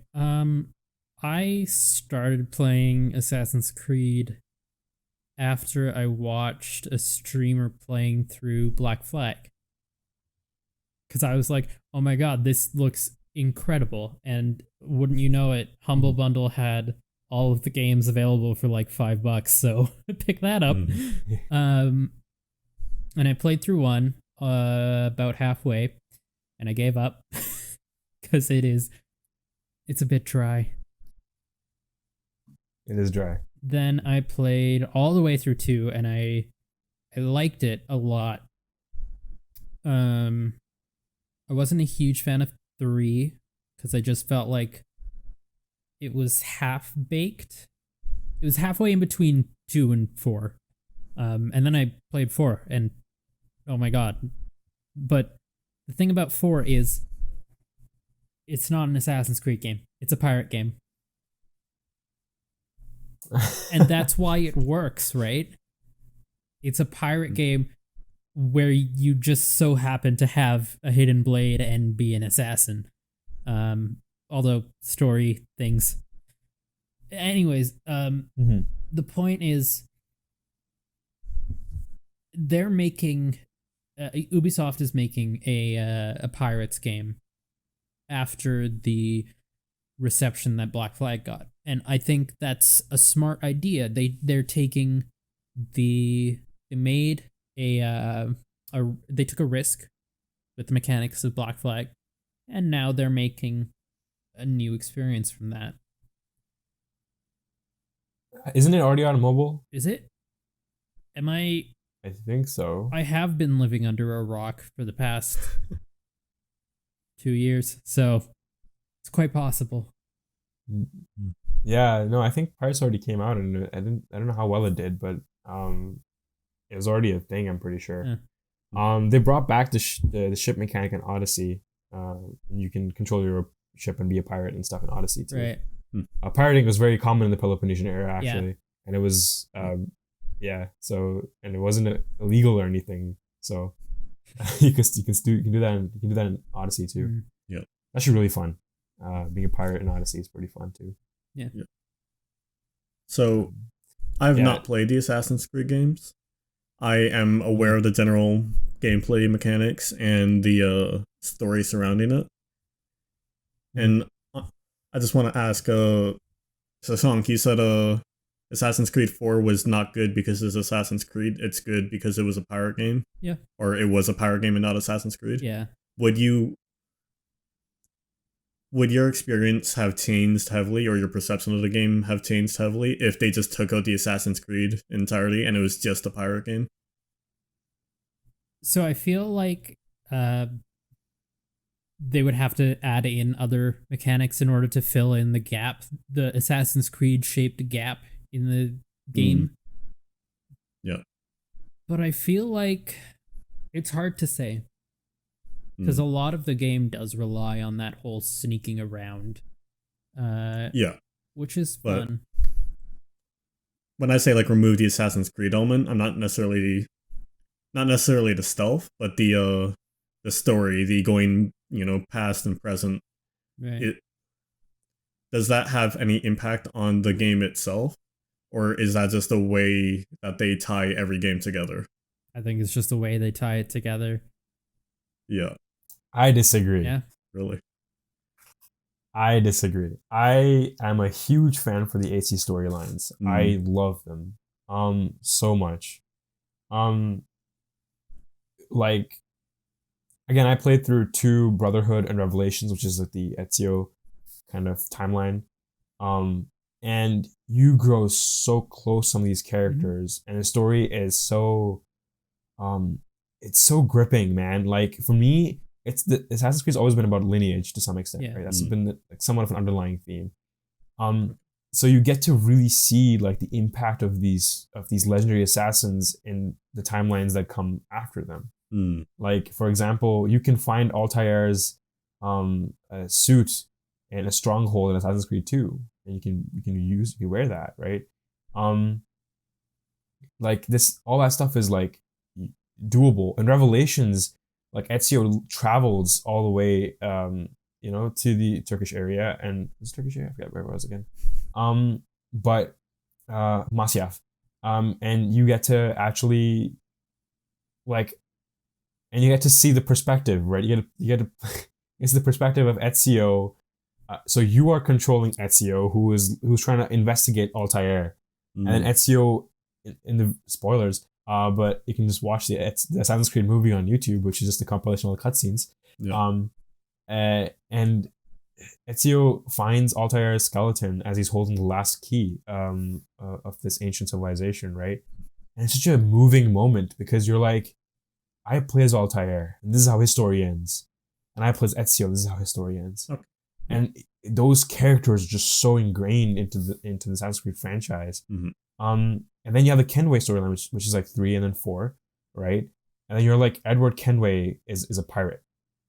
I started playing Assassin's Creed after I watched a streamer playing through Black Flag. Because I was like, oh my god, this looks incredible. And wouldn't you know it, Humble Bundle had all of the games available for like $5, so pick that up. And I played through one about halfway, and I gave up because it's a bit dry.
It is dry.
Then I played all the way through 2, and I liked it a lot. I wasn't a huge fan of 3 because I just felt like it was half-baked. It was halfway in between 2 and 4. And then I played 4, and oh my god. But the thing about 4 is it's not an Assassin's Creed game. It's a pirate game. And that's why it works, right? It's a pirate game where you just so happen to have a hidden blade and be an assassin. Although story things. Anyways, the point is they're making Ubisoft is making a pirates game after the reception that Black Flag got. And I think that's a smart idea. They took a risk with the mechanics of Black Flag, and now they're making a new experience from that.
Isn't it already on mobile?
Is it? Am I?
I think so.
I have been living under a rock for the past 2 years, so it's quite possible.
Yeah, no, I think Pirates already came out, and I don't know how well it did, but it was already a thing. I'm pretty sure.
Yeah.
They brought back the ship mechanic in Odyssey. You can control your ship and be a pirate and stuff in Odyssey too.
Right.
Pirating was very common in the Peloponnesian era, actually,
Yeah.
and it was So, and it wasn't illegal or anything. So you can do that in Odyssey too.
Mm.
Yeah,
actually really fun. Being a pirate in Odyssey is pretty fun too.
Yeah.
So, I've not played the Assassin's Creed games. I am aware of the general gameplay mechanics and the story surrounding it. And I just want to ask, Shashank, you said Assassin's Creed 4 was not good because it's Assassin's Creed. It's good because it was a pirate game.
Yeah.
Or it was a pirate game and not Assassin's Creed.
Yeah.
Would your experience have changed heavily, or your perception of the game have changed heavily, if they just took out the Assassin's Creed entirely and it was just a pirate game?
So I feel like they would have to add in other mechanics in order to fill in the gap, the Assassin's Creed shaped gap in the game.
Yeah.
But I feel like it's hard to say, because a lot of the game does rely on that whole sneaking around. Which is fun.
When I say like remove the Assassin's Creed element, I'm not necessarily the stealth, but the story, the going, past and present.
Right.
Does that have any impact on the game itself, or is that just a way that they tie every game together?
I think it's just the way they tie it together.
Yeah.
I disagree.
Yeah.
Really?
I disagree. I am a huge fan for the AC storylines. I love them so much. Like, again, I played through 2 Brotherhood and Revelations, which is like the Ezio kind of timeline. And you grow so close to some of these characters, and the story is so it's so gripping, man. Like, for me, Assassin's Creed's always been about lineage to some extent, right? That's been somewhat of an underlying theme. So you get to really see like the impact of these legendary assassins in the timelines that come after them. Like, for example, you can find Altair's suit in a stronghold in Assassin's Creed 2, and you can wear that, right? Like, all that stuff is like doable. In Revelations, like, Ezio travels all the way to the Turkish area, and it's Turkish area, I forget where it was again. But Masyaf. And you get to actually and you get to see the perspective, right? You get to it's the perspective of Ezio. So you are controlling Ezio, who's trying to investigate Altair, and then Ezio, in the spoilers, but you can just watch the Assassin's Creed movie on YouTube, which is just a compilation of all the cutscenes. Yeah. And Ezio finds Altair's skeleton as he's holding the last key of this ancient civilization, right? And it's such a moving moment, because you're like, I play as Altair, and this is how his story ends. And I play as Ezio, this is how his story ends. Okay. And those characters are just so ingrained into the Assassin's Creed franchise. And then you have the Kenway storyline, which is like 3 and then 4, right? And then you're like, Edward Kenway is a pirate,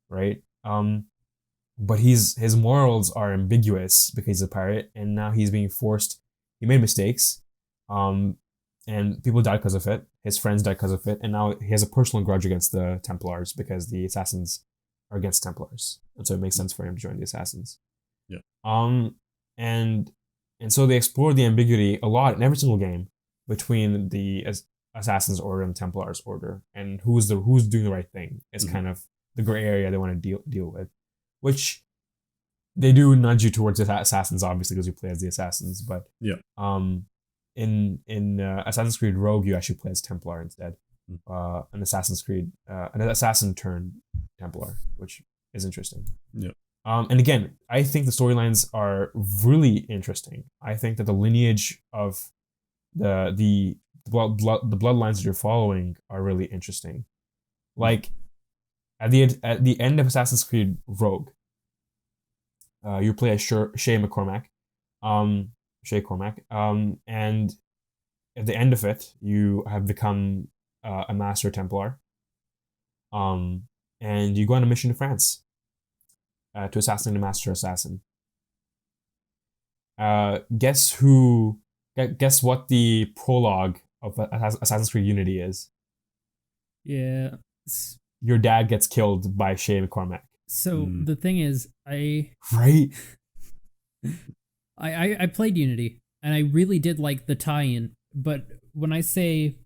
right? But his morals are ambiguous because he's a pirate, and now he's being forced. He made mistakes, and people died because of it. His friends died because of it, and now he has a personal grudge against the Templars because the assassins are against Templars, and so it makes sense for him to join the assassins.
Yeah.
And so they explore the ambiguity a lot in every single game between the Assassin's Order and Templars Order, and who's doing the right thing. It's kind of the gray area they want to deal with, which they do nudge you towards the assassins, obviously, because you play as the assassins. But in Assassin's Creed Rogue, you actually play as Templar instead. An Assassin's Creed, an assassin turned Templar, which is interesting.
Yeah.
And again, I think the storylines are really interesting. I think that the lineage of the the bloodlines that you're following are really interesting. Like at the end of Assassin's Creed Rogue, you play as Shay McCormack, Shay Cormac, and at the end of it, you have become a Master Templar, and you go on a mission to France to assassinate a Master Assassin. Guess who? Guess what the prologue of Assassin's Creed Unity is?
Yeah.
Your dad gets killed by Shay McCormack.
So the thing is,
Right.
I played Unity and I really did like the tie-in, but when I say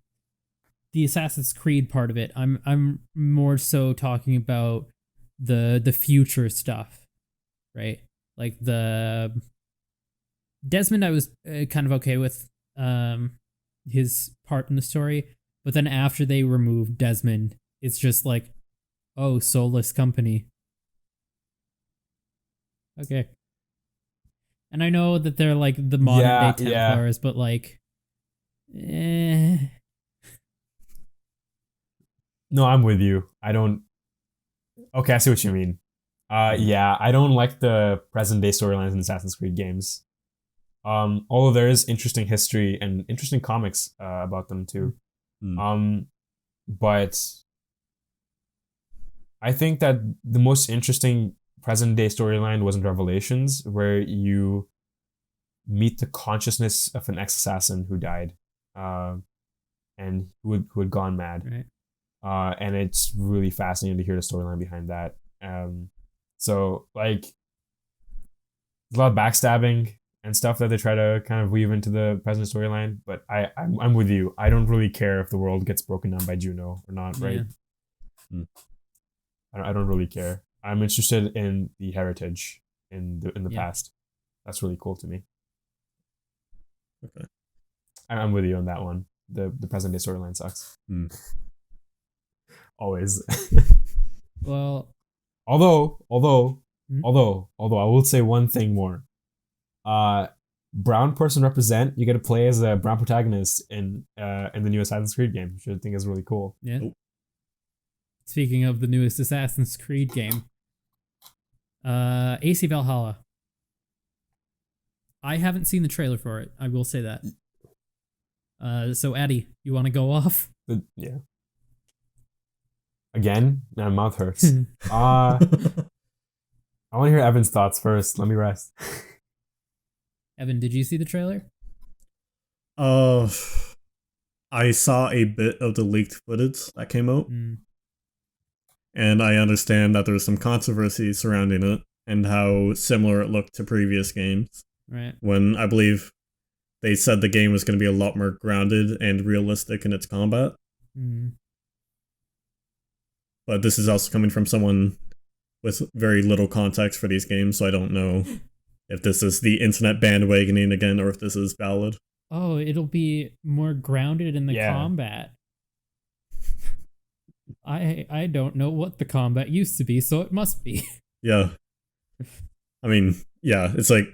the Assassin's Creed part of it, I'm more so talking about the future stuff, right? Like the Desmond, I was kind of okay with his part in the story, but then after they removed Desmond, it's just like, oh, soulless company. Okay. And I know that they're like the modern day Templars, but like,
No, I'm with you. I don't. Okay, I see what you mean. Yeah, I don't like the present day storylines in Assassin's Creed games. Although there is interesting history and interesting comics about them too. But I think that the most interesting present day storyline was in Revelations, where you meet the consciousness of an ex-assassin who died, and who had gone mad.
right.
And it's really fascinating to hear the storyline behind that. So like, there's a lot of backstabbing and stuff that they try to kind of weave into the present storyline. But I'm with you. I don't really care if the world gets broken down by Juno or not, right?
Yeah.
I don't really care. I'm interested in the heritage in the past. That's really cool to me.
Okay.
I'm with you on that one. The present day storyline sucks. Always.
Well,
although I will say one thing more. Brown person represent. You get to play as a brown protagonist in the new Assassin's Creed game, which I think is really cool.
Yeah. Speaking of the newest Assassin's Creed game, AC Valhalla. I haven't seen the trailer for it. I will say that. So Atty, you want to go off?
Yeah. Again, my mouth hurts. I want to hear Evan's thoughts first. Let me rest.
Evan, did you see the trailer?
I saw a bit of the leaked footage that came out. And I understand that there's some controversy surrounding it and how similar it looked to previous games.
Right.
When I believe they said the game was going to be a lot more grounded and realistic in its combat. But this is also coming from someone with very little context for these games, so I don't know if this is the internet bandwagoning again or if this is valid.
Oh, it'll be more grounded in the combat. I don't know what the combat used to be, so it must be.
Yeah. I mean, yeah, it's like,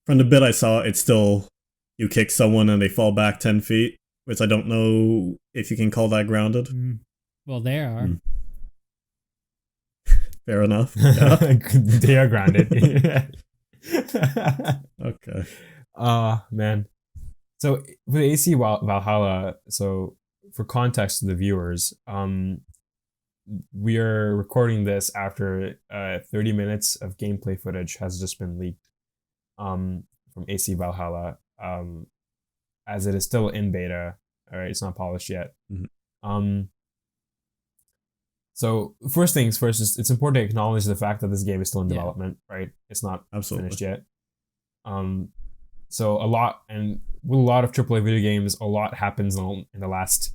from the bit I saw, it's still, you kick someone and they fall back 10 feet, which I don't know if you can call that grounded.
Well, they are.
Fair enough. Yeah.
They are grounded.
Okay.
Man. So with AC Valhalla, so for context to the viewers, we are recording this after 30 minutes of gameplay footage has just been leaked from AC Valhalla, as it is still in beta. All right, it's not polished yet. So first things first, it's important to acknowledge the fact that this game is still in development, right? It's not finished yet. So a lot, and with a lot of AAA video games, a lot happens in the last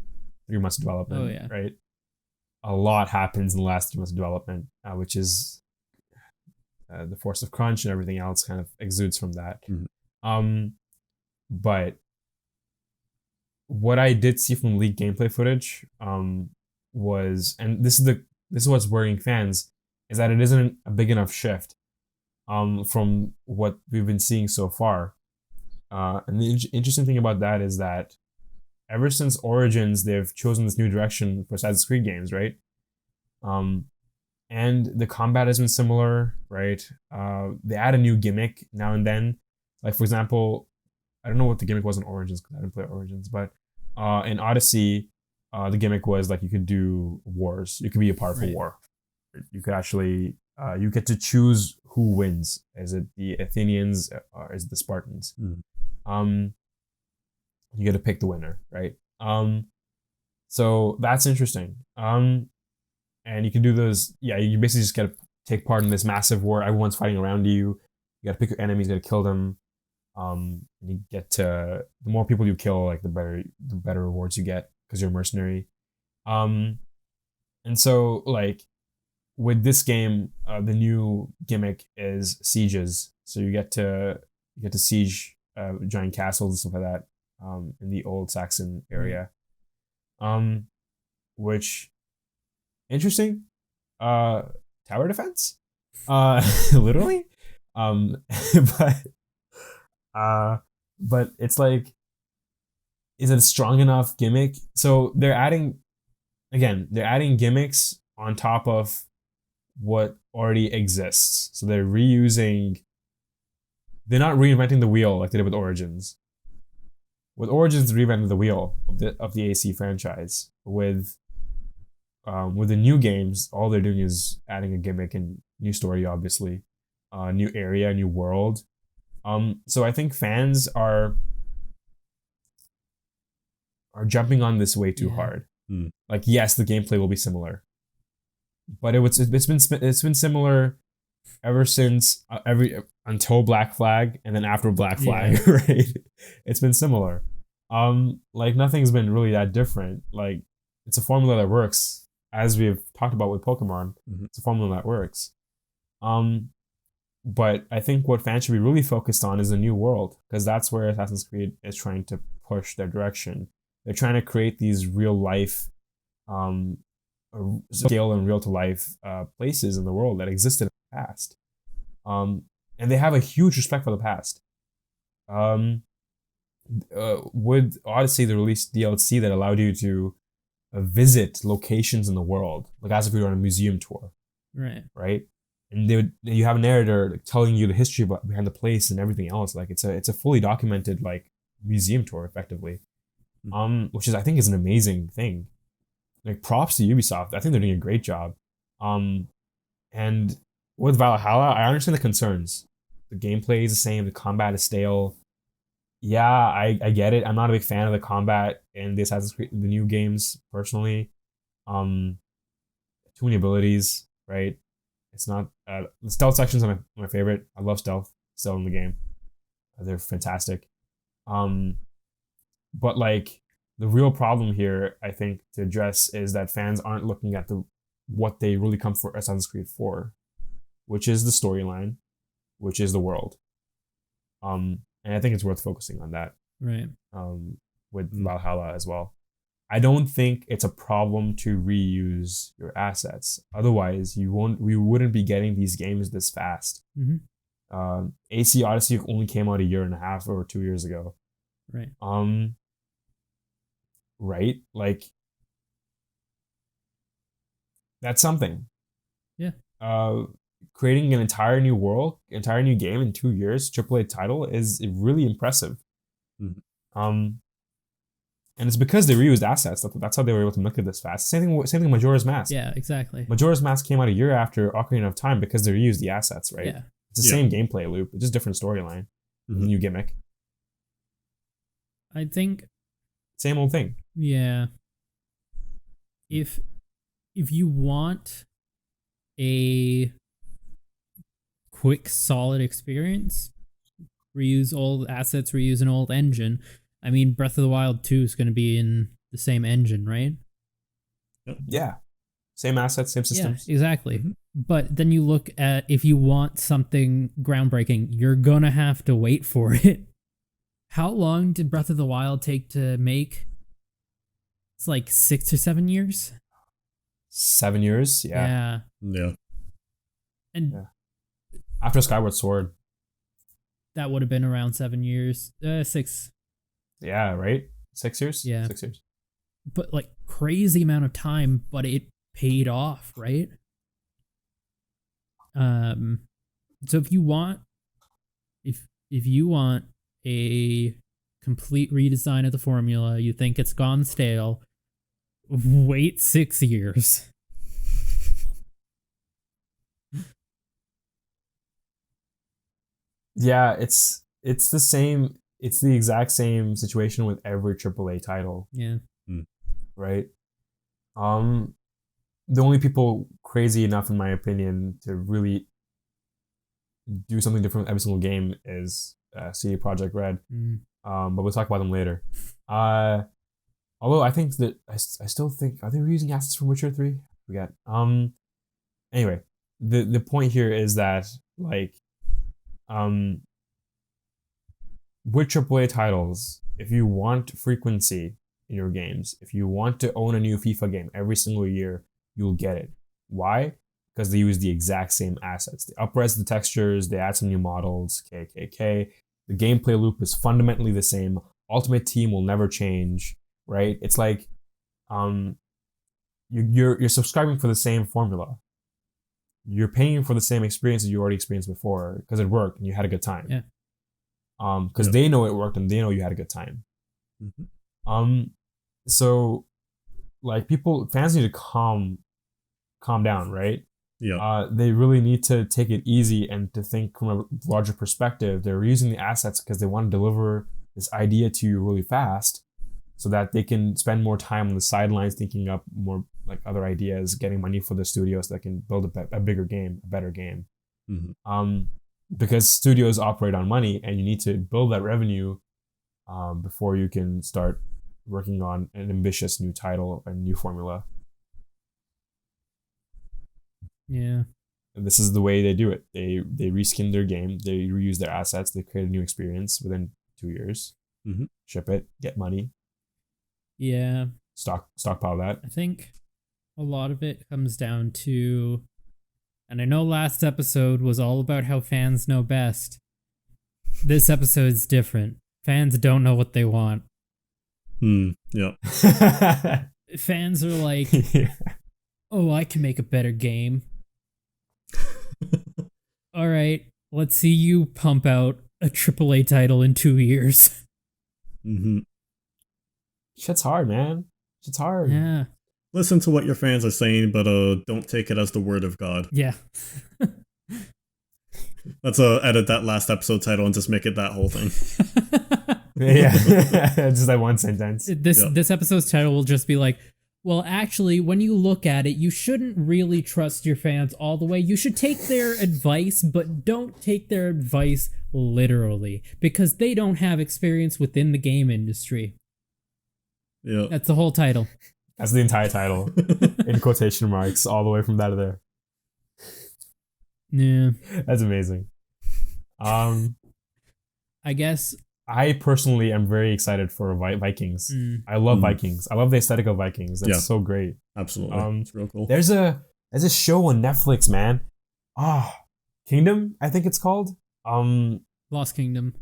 3 months of development, right? A lot happens in the last 3 months of development, which is the force of crunch and everything else kind of exudes from that. But what I did see from leaked gameplay footage was, and this is what's worrying fans, is that it isn't a big enough shift from what we've been seeing so far. And the interesting thing about that is that ever since Origins, they've chosen this new direction for Assassin's Creed games, right? And the combat has been similar, right? They add a new gimmick now and then. Like, for example, I don't know what the gimmick was in Origins because I didn't play Origins, but in Odyssey, the gimmick was like you could do wars. You could be a part of a war. You could actually, you get to choose who wins. Is it the Athenians or is it the Spartans? You get to pick the winner, right? So that's interesting. And you can do those. Yeah, you basically just get to take part in this massive war. Everyone's fighting around you. You got to pick your enemies. You got to kill them. You get to, the more people you kill, like the better rewards you get because you're a mercenary. And so like with this game, the new gimmick is sieges. So you get to siege giant castles and stuff like that in the old Saxon area. Which interesting. Tower defense. Literally. But it's like, is it a strong enough gimmick? So they're adding gimmicks on top of what already exists. So they're not reinventing the wheel like they did with Origins. With Origins, they reinvented the wheel of the AC franchise. With the new games, all they're doing is adding a gimmick and new story, obviously, new area, new world. So I think fans are jumping on this way too hard. Like, yes, the gameplay will be similar, but it's been similar ever since until Black Flag, and then after Black Flag, right? It's been similar. Like nothing's been really that different. Like it's a formula that works, as we've talked about with Pokemon. It's a formula that works. But I think what fans should be really focused on is a new world, because that's where Assassin's Creed is trying to push their direction. They're trying to create these real life, scale and real to life places in the world that existed in the past. And they have a huge respect for the past. With Odyssey, they released DLC that allowed you to visit locations in the world, like as if you were on a museum tour. Right. And you have a narrator telling you the history behind the place and everything else. Like it's a fully documented like museum tour, effectively. Which I think is an amazing thing. Like props to Ubisoft. I think they're doing a great job. And with Valhalla, I understand the concerns. The gameplay is the same. The combat is stale. Yeah, I get it. I'm not a big fan of the combat in the Assassin's Creed, the new games, personally. Too many abilities, right? It's not the stealth sections are my favorite. I love stealth still in the game. They're fantastic. But like the real problem here, I think, to address is that fans aren't looking at what they really come for Assassin's Creed for, which is the storyline, which is the world. And I think it's worth focusing on that.
Right.
With Valhalla as well. I don't think it's a problem to reuse your assets. Otherwise, we wouldn't be getting these games this fast. AC Odyssey only came out 1.5 years or 2 years ago.
Right.
Right? Like, that's something.
Yeah.
Creating an entire new world, entire new game in 2 years, AAA title is really impressive. And it's because they reused assets. That's how they were able to make it this fast. Same thing with Majora's Mask.
Yeah, exactly.
Majora's Mask came out 1 year after Ocarina of Time because they reused the assets, right?
Yeah.
It's the same gameplay loop, it's just different storyline. New gimmick.
I think
same old thing.
Yeah. If you want a quick, solid experience, reuse old assets, reuse an old engine. I mean, Breath of the Wild 2 is going to be in the same engine, right?
Yeah. Same assets, same systems.
Yeah, exactly. But then you look at, if you want something groundbreaking, you're going to have to wait for it. How long did Breath of the Wild take to make? It's like 6 or 7 years.
7 years, yeah.
Yeah.
And
Yeah. After Skyward Sword.
that would have been around 7 years. 6.
Yeah, right? 6 years?
Yeah.
6 years.
But like crazy amount of time, but it paid off, right? So if you want a complete redesign of the formula, you think it's gone stale, wait 6 years.
Yeah, it's the exact same situation with every AAA title,
Yeah.
right? The only people crazy enough, in my opinion, to really do something different with every single game is CD Projekt Red. But we'll talk about them later. Although I think that I still think, are they reusing assets from Witcher 3? I forget. Anyway, the point here is that like with AAA titles, if you want frequency in your games, if you want to own a new FIFA game every single year, you'll get it. Why? Because they use the exact same assets. They upres the textures, they add some new models, KKK. The gameplay loop is fundamentally the same. Ultimate Team will never change, right? It's like you're subscribing for the same formula. You're paying for the same experience that you already experienced before because it worked and you had a good time.
Yeah.
Because they know it worked and they know you had a good time.
Mm-hmm.
So like fans need to calm down, right?
Yeah.
They really need to take it easy and to think from a larger perspective. They're using the assets because they want to deliver this idea to you really fast so that they can spend more time on the sidelines thinking up more like other ideas, getting money for the studios that can build a bigger game, a better game.
Mm-hmm.
Because studios operate on money and you need to build that revenue before you can start working on an ambitious new title and new formula.
Yeah.
And this is the way they do it. They reskin their game, they reuse their assets, they create a new experience within 2 years, ship it, get money.
Yeah.
Stockpile that.
I think a lot of it comes down to, and I know last episode was all about how fans know best. This episode's different. Fans don't know what they want.
Yeah.
Fans are like, oh, I can make a better game. All right, let's see you pump out a AAA title in 2 years.
Shit's hard, man. Shit's hard.
Yeah.
Listen to what your fans are saying, but don't take it as the word of God.
Yeah.
Let's edit that last episode title and just make it that whole thing.
Yeah. Just that one sentence.
This episode's title will just be like, well, actually, when you look at it, you shouldn't really trust your fans all the way. You should take their advice, but don't take their advice literally, because they don't have experience within the game industry.
Yeah.
That's the whole title.
That's the entire title. In quotation marks, all the way from that to there.
Yeah.
That's amazing.
I guess
I personally am very excited for Vikings. I love Vikings. I love the aesthetic of Vikings. That's so great.
Absolutely. It's real cool.
There's a show on Netflix, man. Kingdom, I think it's called.
Lost Kingdom.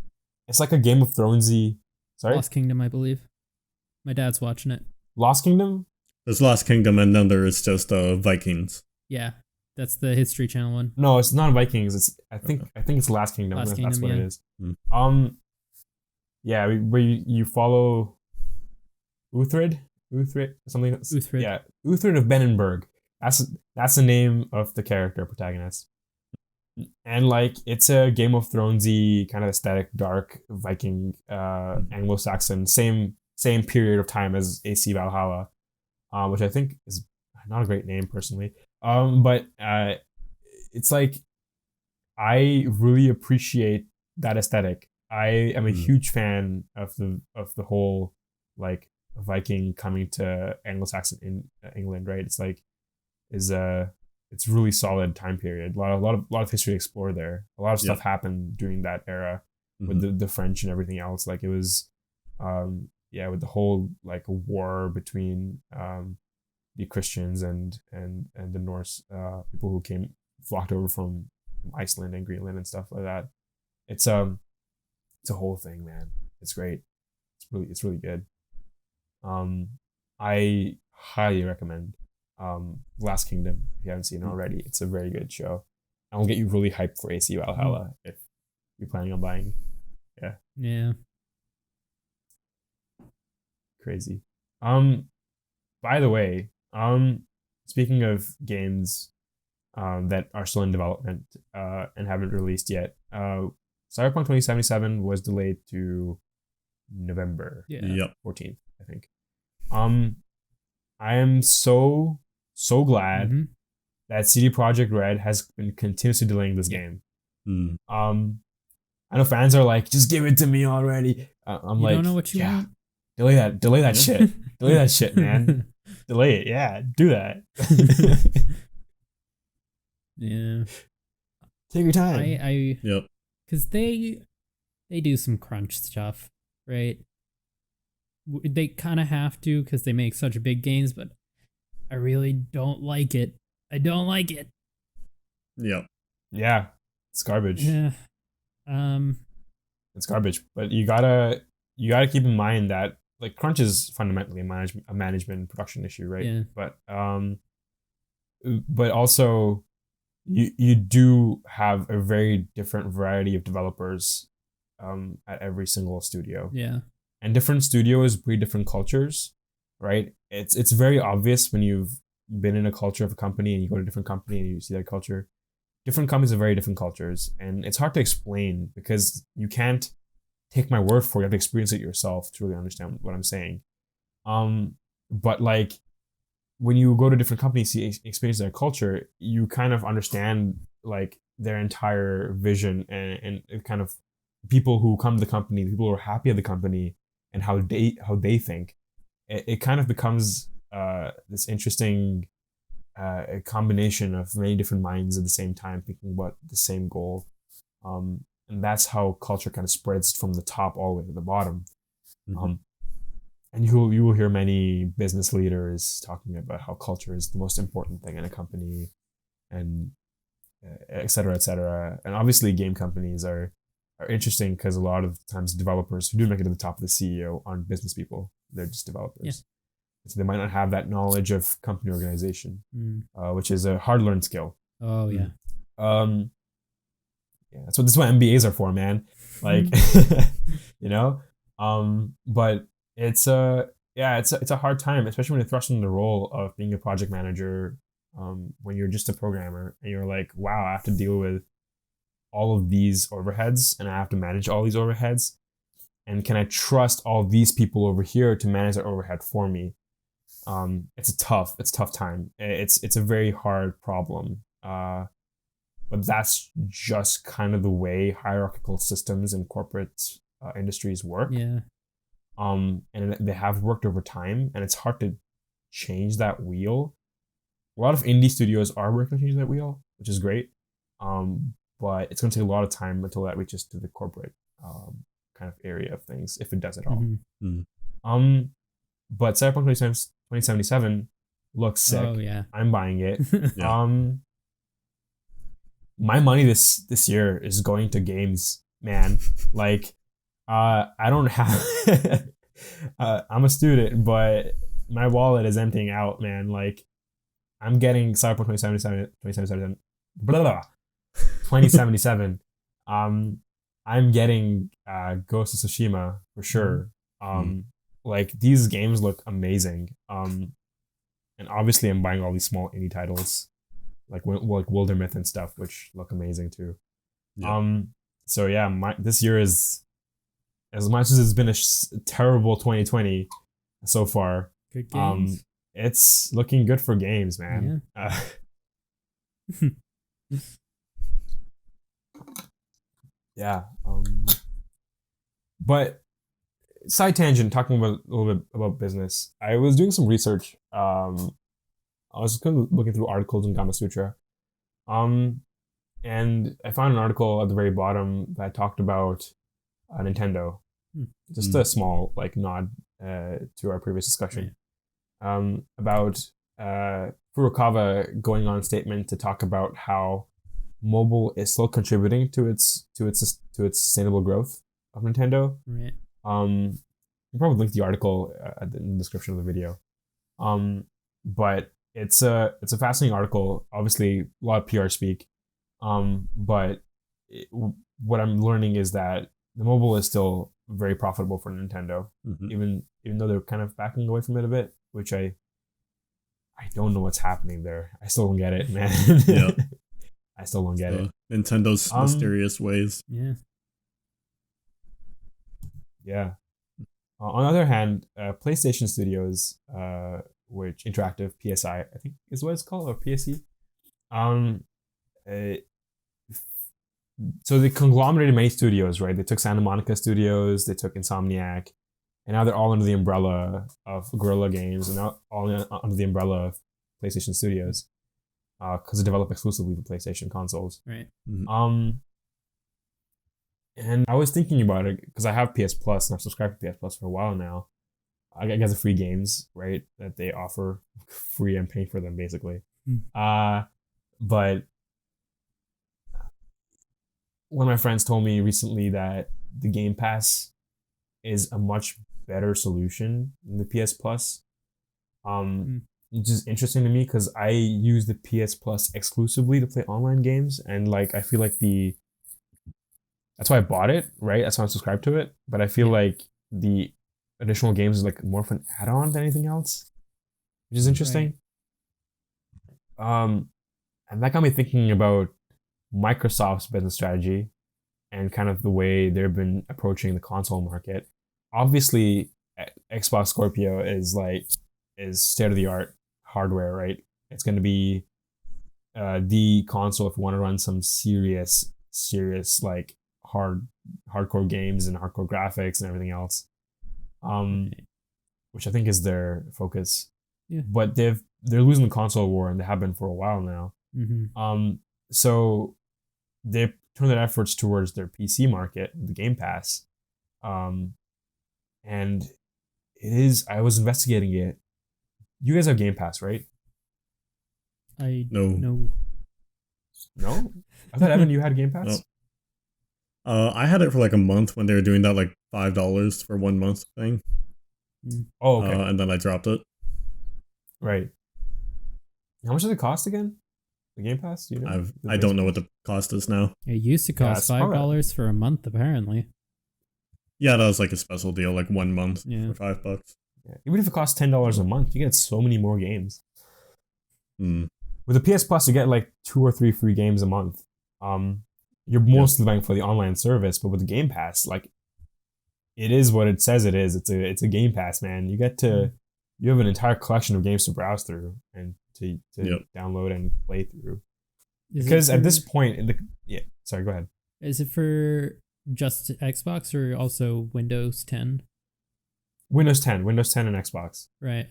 It's like a Game of Thronesy. Sorry?
Lost Kingdom, I believe. My dad's watching it.
Lost Kingdom?
There's Lost Kingdom and then there is just Vikings.
Yeah. That's the History Channel one.
No, it's not Vikings. It's I think it's Last Kingdom.
Last
That's
Kingdom,
what
yeah.
it is. Yeah, where you follow Uhtred, something.
Uhtred.
Yeah, Uhtred of Benenberg. That's the name of the character protagonist. And like it's a Game of Thronesy kind of aesthetic, dark Viking, Anglo-Saxon, same period of time as AC Valhalla, which I think is not a great name personally. But it's like I really appreciate that aesthetic. I am a huge fan of the whole like Viking coming to Anglo-Saxon in England, right? It's like it's really solid time period. A lot of history to explore there. A lot of stuff happened during that era with the French and everything else. Like it was with the whole like war between the Christians and the Norse people who came flocked over from Iceland and Greenland and stuff like that. It's a whole thing, man. It's great. It's really good. I highly recommend Last Kingdom if you haven't seen it already. It's a very good show. And will get you really hyped for AC Valhalla if you're planning on buying. Yeah.
Yeah.
Crazy. By the way, speaking of games that are still in development and haven't released yet, Cyberpunk 2077 was delayed to November 14th, I think. I am so glad that CD Projekt Red has been continuously delaying this game. I know fans are like, just give it to me already. I'm like,
don't know what you want?
Delay that shit. Delay that shit, man. Delay it. Yeah, do that.
Yeah.
Take your time.
Yep.
Because they do some crunch stuff, right? They kind of have to because they make such big games, but I really don't like it. I don't like it.
Yep.
Yeah, it's garbage.
Yeah.
It's garbage. But you gotta keep in mind that like crunch is fundamentally a management production issue, right?
Yeah.
But also you do have a very different variety of developers at every single studio.
Yeah.
And different studios breed different cultures, right? It's very obvious when you've been in a culture of a company and you go to a different company and you see that culture. Different companies have very different cultures, and it's hard to explain because you can't take my word for it. You have to experience it yourself to really understand what I'm saying. But like when you go to different companies, experience their culture, you kind of understand like their entire vision and kind of people who come to the company, the people who are happy at the company, and how they think. It kind of becomes this interesting a combination of many different minds at the same time thinking about the same goal. And that's how culture kind of spreads from the top all the way to the bottom. And you will hear many business leaders talking about how culture is the most important thing in a company, and et cetera, et cetera. And obviously game companies are interesting because a lot of times developers who do make it to the top of the CEO aren't business people. They're just developers.
Yeah.
So they might not have that knowledge of company organization, which is a hard-learned skill.
Oh, yeah.
Yeah, this is what MBAs are for, man. Like, you know? But it's a hard time, especially when you're thrust into the role of being a project manager when you're just a programmer and you're like, wow, I have to deal with all of these overheads and I have to manage all these overheads. And can I trust all these people over here to manage that overhead for me? It's a tough time. It's a very hard problem. But that's just kind of the way hierarchical systems and corporate industries work.
Yeah.
And they have worked over time, and it's hard to change that wheel. A lot of indie studios are working on changing that wheel, which is great. But it's going to take a lot of time until that reaches to the corporate kind of area of things, if it does at all. But Cyberpunk 2077 looks sick.
Oh yeah,
I'm buying it.
Yeah.
My money this year is going to games, man. Like, I don't have. I'm a student, but my wallet is emptying out, man. Like, I'm getting Cyberpunk 2077. Blah, blah, blah, 2077. I'm getting Ghost of Tsushima for sure. Like, these games look amazing. And obviously I'm buying all these small indie titles like Wildermyth and stuff, which look amazing too.
Yeah.
So yeah, this year is, as much as it's been a terrible 2020 so far,
good games.
It's looking good for games, man. Yeah. But side tangent, talking about a little bit about business. I was doing some research. I was kind of looking through articles in Gama Sutra. And I found an article at the very bottom that talked about Nintendo. Just a small like nod to our previous discussion. About Furukawa going on statement to talk about how mobile is still contributing to its sustainable growth of Nintendo.
Right.
I'll probably link the article in the description of the video. But it's a fascinating article. Obviously, a lot of PR speak. But what I'm learning is that the mobile is still very profitable for Nintendo, even though they're kind of backing away from it a bit, which I don't know what's happening there. I still don't get it, man.
Yeah.
I still don't get it.
Nintendo's mysterious ways.
Yeah.
Yeah. On the other hand, PlayStation Studios, which Interactive PSI, I think is what it's called, or PSE. So they conglomerated many studios, right? They took Santa Monica Studios, they took Insomniac, and now they're all under the umbrella of Guerrilla Games, and now all under the umbrella of PlayStation Studios, because they develop exclusively for PlayStation consoles.
Right.
And I was thinking about it because I have PS Plus and I've subscribed to PS Plus for a while now. I get the free games, right, that they offer free. I'm paying for them basically. But one of my friends told me recently that the Game Pass is a much better solution than the PS Plus. Which is interesting to me because I use the PS Plus exclusively to play online games, and like I feel like that's why I bought it, right? That's why I'm subscribed to it. But I feel like the additional games is like more of an add-on than anything else, which is interesting. Right. And that got me thinking about Microsoft's business strategy and kind of the way they've been approaching the console market. Obviously, Xbox Scorpio is state-of-the-art hardware, right? It's going to be the console if you want to run some serious like hardcore games and hardcore graphics and everything else, which I think is their focus.
Yeah.
But they're losing the console war, and they have been for a while now. So they turn their efforts towards their PC market, the Game Pass, and it is. I was investigating it. You guys have Game Pass, right?
No.
No? I thought, Evan, you had Game Pass?
No. I had it for like a month when they were doing that like $5 for 1 month thing.
Oh, okay.
And then I dropped it.
Right. How much does it cost again? The Game Pass? Do you know?
I don't know what the cost is now.
It used to cost $5 for a month, apparently.
Yeah, that was like a special deal, like 1 month for $5.
Yeah. Even if it costs $10 a month, you get so many more games.
With
the PS Plus, you get like 2 or 3 free games a month. You're mostly buying for the online service, but with the Game Pass, like, it is what it says it is. It's a Game Pass, man. You have an entire collection of games to browse through and to download and play through. Because at this point, sorry, go ahead.
Is it for just Xbox or also Windows 10?
Windows 10 and Xbox.
Right.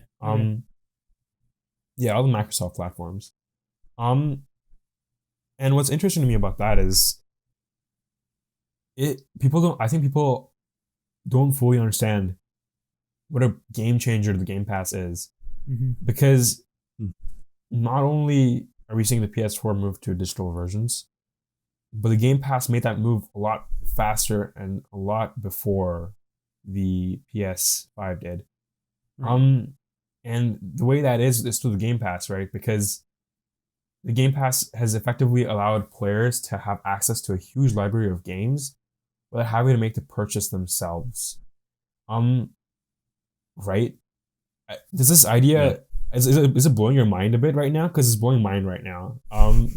Yeah, all the Microsoft platforms. And what's interesting to me about that is I think people don't fully understand what a game changer the Game Pass is. Because not only are we seeing the PS4 move to digital versions, but the Game Pass made that move a lot faster and a lot before the PS5 did. And the way that is through the Game Pass, right? Because the Game Pass has effectively allowed players to have access to a huge library of games without having to make the purchase themselves. Right? Does this idea is it blowing your mind a bit right now? Because it's blowing mine right now.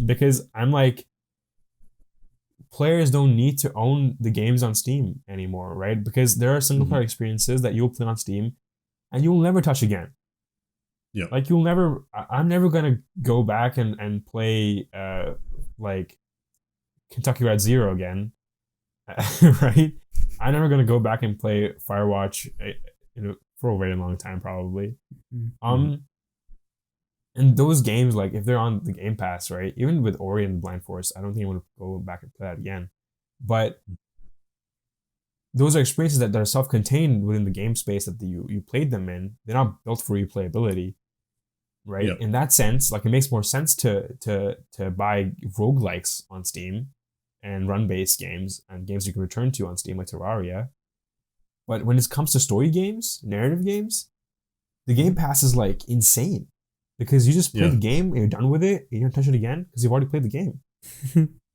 Because I'm like, players don't need to own the games on Steam anymore, right? Because there are single player experiences that you'll play on Steam and you'll never touch again.
Yeah.
Like I'm never gonna go back and play like Kentucky Route Zero again. Right? I'm never gonna go back and play Firewatch for a very long time probably. And those games, like, if they're on the Game Pass, right? Even with Ori and Blind Forest, I don't think I want to go back and play that again. But those are experiences that are self-contained within the game space that you played them in. They're not built for replayability. right?
Yep.
In that sense, like it makes more sense to buy roguelikes on Steam and run-based games and games you can return to on Steam like Terraria. But when it comes to story games, narrative games, the Game Pass is like insane because you just play the game and you're done with it and you don't touch it again because you've already played the game.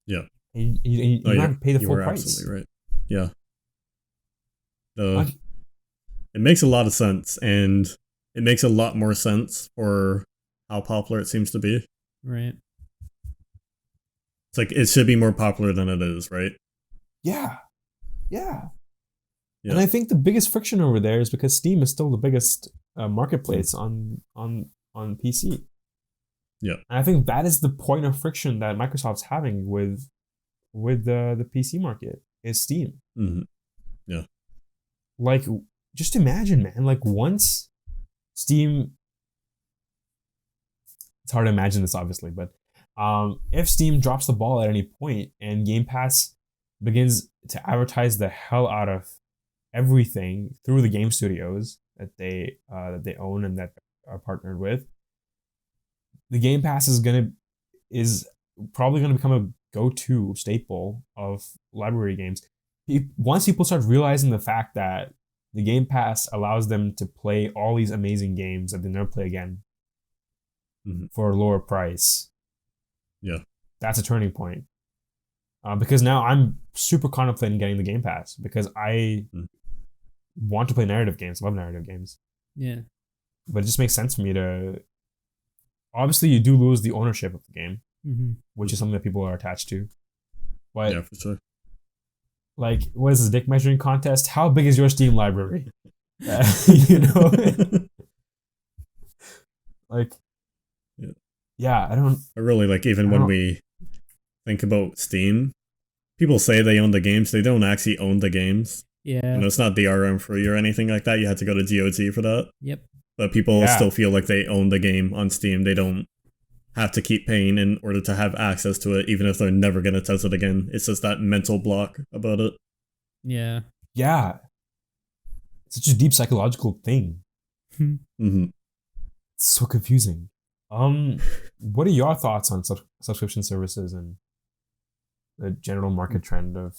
Yeah.
And you don't have to pay the full price.
Absolutely right. Yeah. It makes a lot of sense, and it makes a lot more sense for how popular it seems to be.
Right.
It's like it should be more popular than it is, right?
Yeah. And I think the biggest friction over there is because Steam is still the biggest marketplace on PC.
Yeah.
And I think that is the point of friction that Microsoft's having with the PC market is Steam.
Mm-hmm. Yeah.
Like, just imagine, man. Like, once Steam, it's hard to imagine this, obviously, but if Steam drops the ball at any point and Game Pass begins to advertise the hell out of everything through the game studios that they own and that are partnered with, the Game Pass is probably gonna become a go-to staple of library games. Once people start realizing the fact that the Game Pass allows them to play all these amazing games that they never play again for a lower price, that's a turning point. Because now I'm super contemplating getting the Game Pass because I want to play narrative games. I love narrative games.
Yeah.
But it just makes sense for me to. Obviously, you do lose the ownership of the game, which is something that people are attached to. But
yeah, for sure.
Like, what is this, dick measuring contest? How big is your Steam library? You know? Like, yeah, I don't.
I really like, even when we think about Steam, people say they own the games. They don't actually own the games.
Yeah.
You know, it's not DRM free or anything like that. You had to go to GOG for that.
Yep.
But people still feel like they own the game on Steam. They don't have to keep paying in order to have access to it, even if they're never going to touch it again. It's just that mental block about it.
Yeah.
Yeah. It's such a deep psychological thing.
Mm-hmm.
It's so confusing. What are your thoughts on subscription services and the general market trend of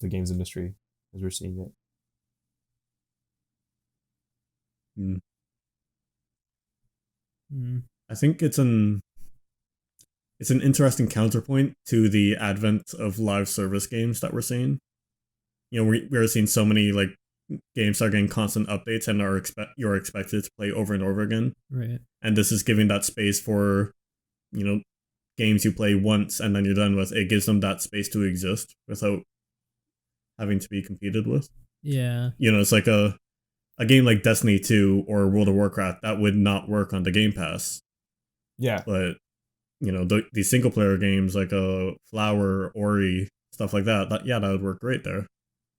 the games industry as we're seeing it?
I think it's an interesting counterpoint to the advent of live service games that we're seeing. You know, we're seeing so many like games that are getting constant updates and you're expected to play over and over again.
Right.
And this is giving that space for, you know, games you play once and then you're done with. It gives them that space to exist without having to be competed with.
Yeah.
You know, it's like a game like Destiny 2 or World of Warcraft that would not work on the Game Pass.
Yeah.
But, you know, these single player games like Flower, Ori, stuff like that would work great there.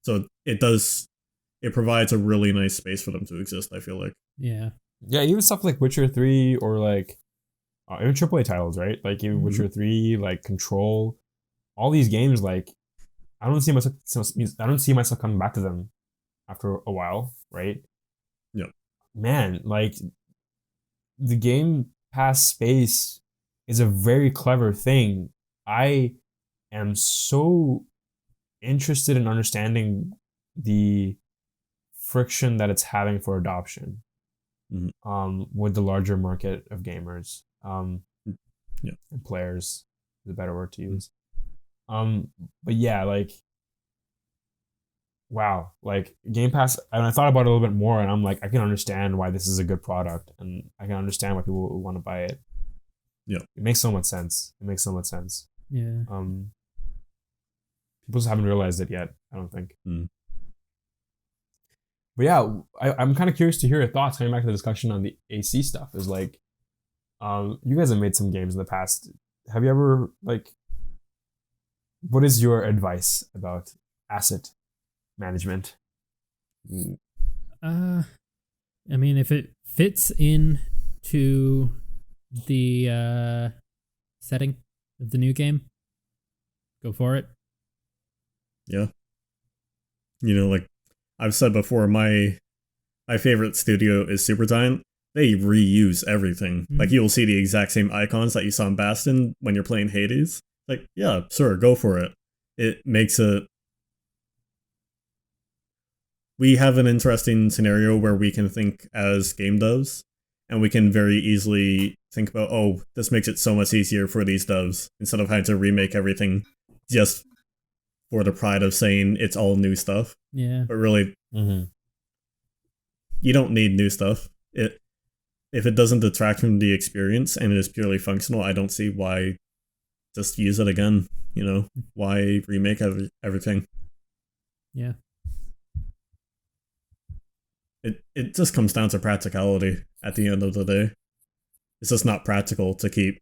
So it provides a really nice space for them to exist, I feel like.
Yeah.
Yeah, even stuff like Witcher 3 or like even AAA titles, right? Like even Witcher 3, like Control, all these games, like I don't see myself coming back to them after a while, right?
Yeah.
Man, like the Game Pass space is a very clever thing. I am so interested in understanding the friction that it's having for adoption with the larger market of gamers and players is a better word to use. But yeah, like wow, like Game Pass, and I thought about it a little bit more and I'm like, I can understand why this is a good product and I can understand why people want to buy it.
Yeah.
It makes so much sense.
Yeah.
People just haven't realized it yet, I don't think. But yeah, I'm kind of curious to hear your thoughts coming back to the discussion on the AC stuff. Is like, you guys have made some games in the past. Have you ever, like, what is your advice about asset management?
I mean, if it fits into the setting of the new game, go for it.
Yeah. You know, like I've said before, my favorite studio is Supergiant, they reuse everything. Like, you'll see the exact same icons that you saw in Bastion when you're playing Hades. Like, yeah, sure, go for it. It makes it... We have an interesting scenario where we can think as game devs, and we can very easily think about, oh, this makes it so much easier for these devs, instead of having to remake everything just for the pride of saying it's all new stuff.
Yeah.
But really, you don't need new stuff. If it doesn't detract from the experience and it is purely functional, I don't see why just use it again. You know, why remake everything?
Yeah.
It just comes down to practicality at the end of the day. It's just not practical to keep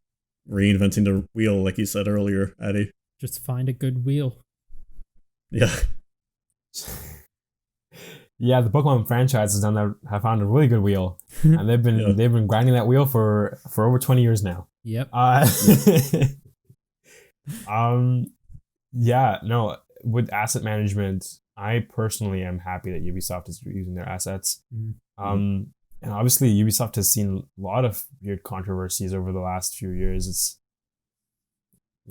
reinventing the wheel, like you said earlier, Atty.
Just find a good wheel.
Yeah.
Yeah, the Pokemon franchise has have found a really good wheel, and they've been grinding that wheel for over 20 years now.
Yep.
Yeah, no, with asset management, I personally am happy that Ubisoft is using their assets. And obviously Ubisoft has seen a lot of weird controversies over the last few years.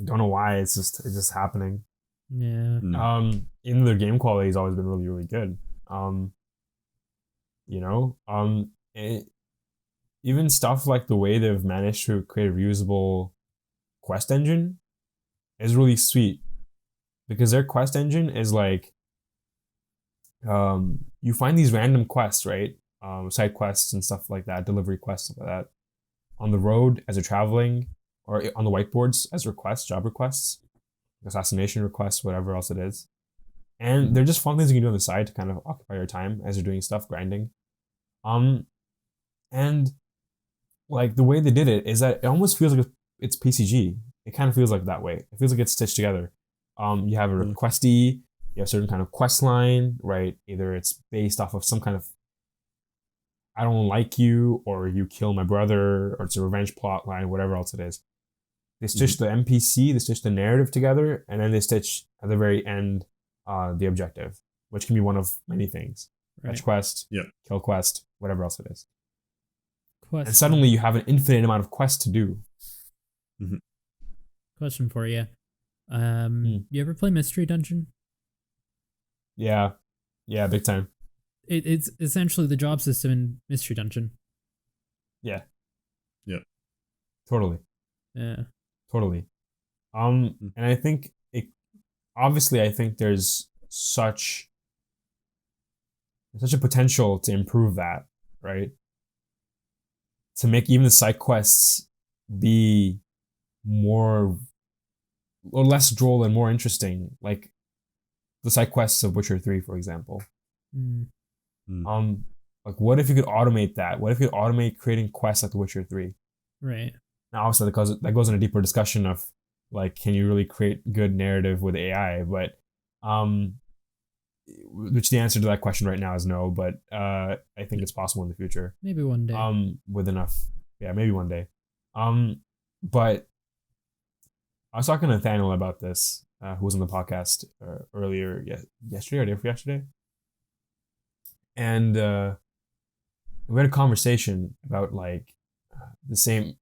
Don't know why, it's just happening.
Yeah.
Even their game quality has always been really, really good. Even stuff like the way they've managed to create a reusable quest engine is really sweet, because their quest engine is like, you find these random quests, right? Side quests and stuff like that, delivery quests, stuff like that, on the road as you're traveling, or on the whiteboards as requests, job requests, assassination requests, whatever else it is. And they're just fun things you can do on the side to kind of occupy your time as you're doing stuff, grinding. And like the way they did it is that it almost feels like it's PCG. It kind of feels like that way. It feels like it's stitched together. You have a requestee, you have a certain kind of quest line, right? Either it's based off of some kind of I don't like you, or you kill my brother, or it's a revenge plot line, whatever else it is. They stitch the NPC, they stitch the narrative together, and then they stitch at the very end the objective, which can be one of many things.
Right.
Fetch quest, kill quest, whatever else it is. And
Question.
suddenly you have an infinite amount of quests to do.
Question for you. You ever play Mystery Dungeon?
Yeah, big time.
It's essentially the job system in Mystery Dungeon.
Yeah.
Yeah.
Totally. And I think I think there's such a potential to improve that, right? To make even the side quests be more or less droll and more interesting, like the side quests of Witcher 3, for example. Like, what if you could automate that? What if you could automate creating quests like The Witcher 3?
Right.
Now, obviously, that goes in a deeper discussion of, like, can you really create good narrative with AI? But, which the answer to that question right now is no. But I think it's possible in the future.
Maybe one day.
With enough, maybe one day. But I was talking to Nathaniel about this, who was on the podcast earlier, yesterday or day before yesterday, and we had a conversation about like the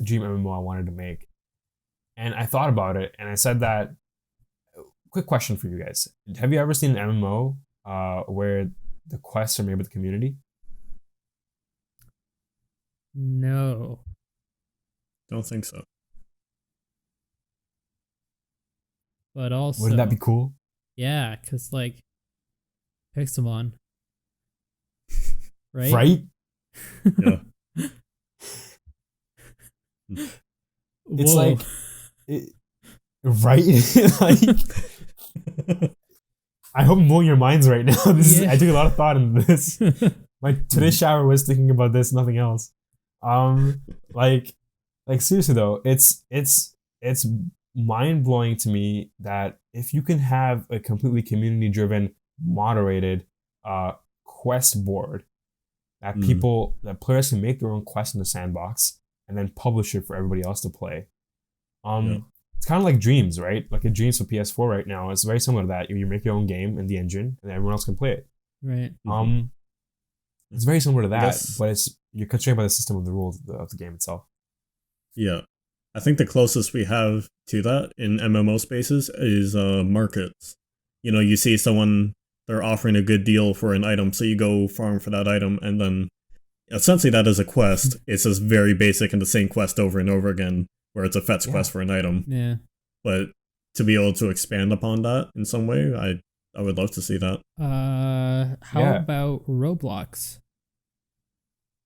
dream MMO I wanted to make, and I thought about it, and I said that. Quick question for you guys: have you ever seen an MMO where the quests are made by the community?
No.
Don't think so.
But also,
wouldn't that be cool?
Yeah, because like Pixelmon. Right?
Right?
Yeah.
It's like, right? Like, I hope I'm blowing your minds right now. I took a lot of thought into this. Today's shower was thinking about this, nothing else. Like seriously though, it's mind blowing to me that if you can have a completely community driven, moderated quest board that players can make their own quest in the sandbox and then publish it for everybody else to play. It's kind of like Dreams, right? Like a Dreams for PS4 right now. It's very similar to that. You make your own game in the engine and everyone else can play it.
Right.
It's very similar to that,
guess-
but you're constrained by the system of the rules of the game itself.
Yeah. I think the closest we have to that in MMO spaces is markets. You see someone, they're offering a good deal for an item, so you go farm for that item, and then essentially that is a quest. It's just very basic and the same quest over and over again, where it's a fetch quest for an item.
Yeah.
But to be able to expand upon that in some way, I would love to see that.
How about Roblox?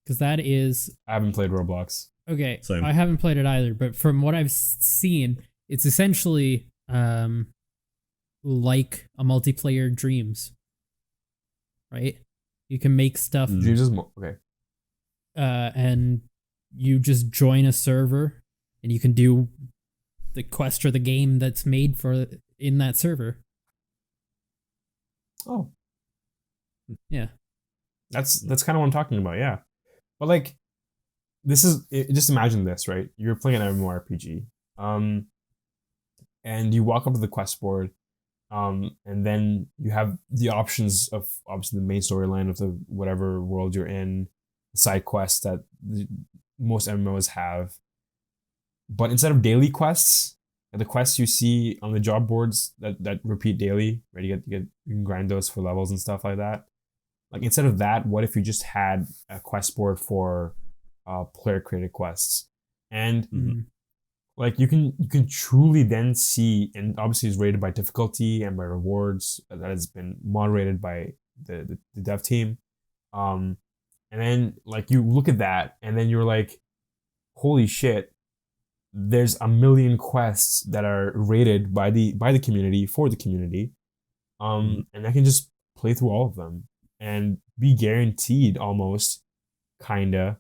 Because that is
I haven't played Roblox.
okay.
Same.
I haven't played it either, but from what I've seen, it's essentially like a multiplayer Dreams, right? You can make stuff,
Dreams is okay.
and you just join a server, and you can do the quest or the game that's made for in that server.
Oh,
Yeah.
that's kind of what I'm talking about. Yeah, but like, just imagine this, right? You're playing an MMORPG, and you walk up to the quest board, and then you have the options of obviously the main storyline of the whatever world you're in, side quests that most MMOs have. But instead of daily quests, the quests you see on the job boards that repeat daily, right? You can grind those for levels and stuff like that. Like instead of that, what if you just had a quest board for player created quests, and like you can truly then see, and obviously it's rated by difficulty and by rewards that has been moderated by the dev team, and then like you look at that and then you're like, holy shit, there's a million quests that are rated by the community for the community, and I can just play through all of them and be guaranteed almost kinda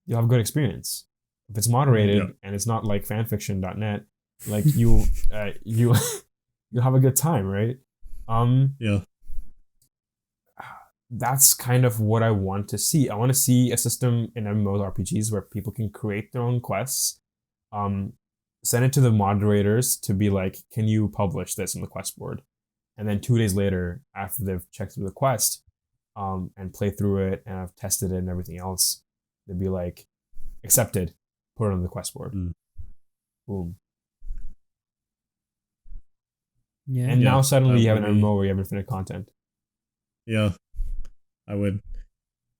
you'll have a good experience. If it's moderated and it's not like fanfiction.net, like you'll have a good time, right?
Yeah.
That's kind of what I want to see. I want to see a system in MMORPGs where people can create their own quests, send it to the moderators to be like, can you publish this on the quest board? And then 2 days later, after they've checked through the quest, and played through it and have tested it and everything else, they'd be like, accepted, put it on the quest board. Boom.
Yeah.
And now suddenly you have an
would be-
MMO where you have infinite content.
Yeah. I would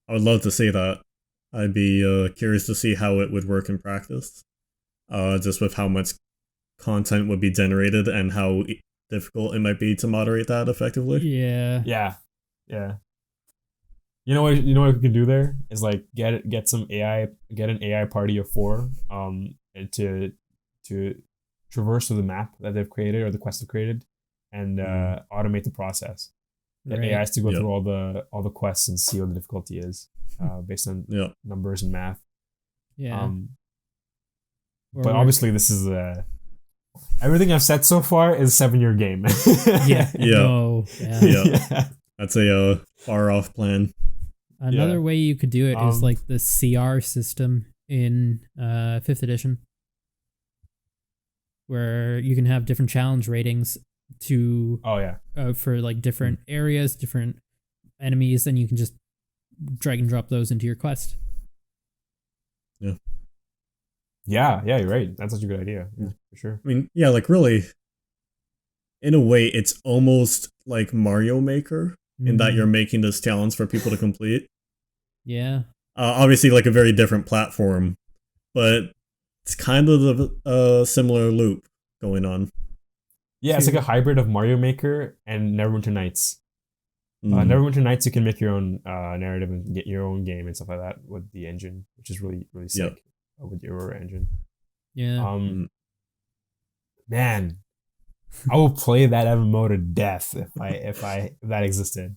love to see that. I'd be curious to see how it would work in practice. Just with how much content would be generated and how difficult it might be to moderate that effectively.
Yeah.
Yeah. You know what we can do there is like get an AI party of 4 and to traverse through the map that they've created or the quest they've created and automate the process. Get
Right.
AIs to go through all the quests and see what the difficulty is based on numbers and math.
Yeah.
But obviously this is everything I've said so far is a 7-year game.
Yeah.
Yeah.
No. Yeah.
Yeah. That's a far off plan.
Another way you could do it is like the CR system in 5th edition, where you can have different challenge ratings to for like different areas, different enemies, and you can just drag and drop those into your quest.
Yeah, you're right. That's such a good idea. Yeah, for sure.
I mean, yeah, like really, in a way, it's almost like Mario Maker in that you're making this challenge for people to complete.
Yeah.
Obviously, like a very different platform, but it's kind of a similar loop going on.
Yeah, it's like a hybrid of Mario Maker and Neverwinter Nights. Neverwinter Nights, you can make your own narrative and get your own game and stuff like that with the engine, which is really, really sick with the Aurora engine.
Yeah.
Man, I will play that MMO to death if that existed.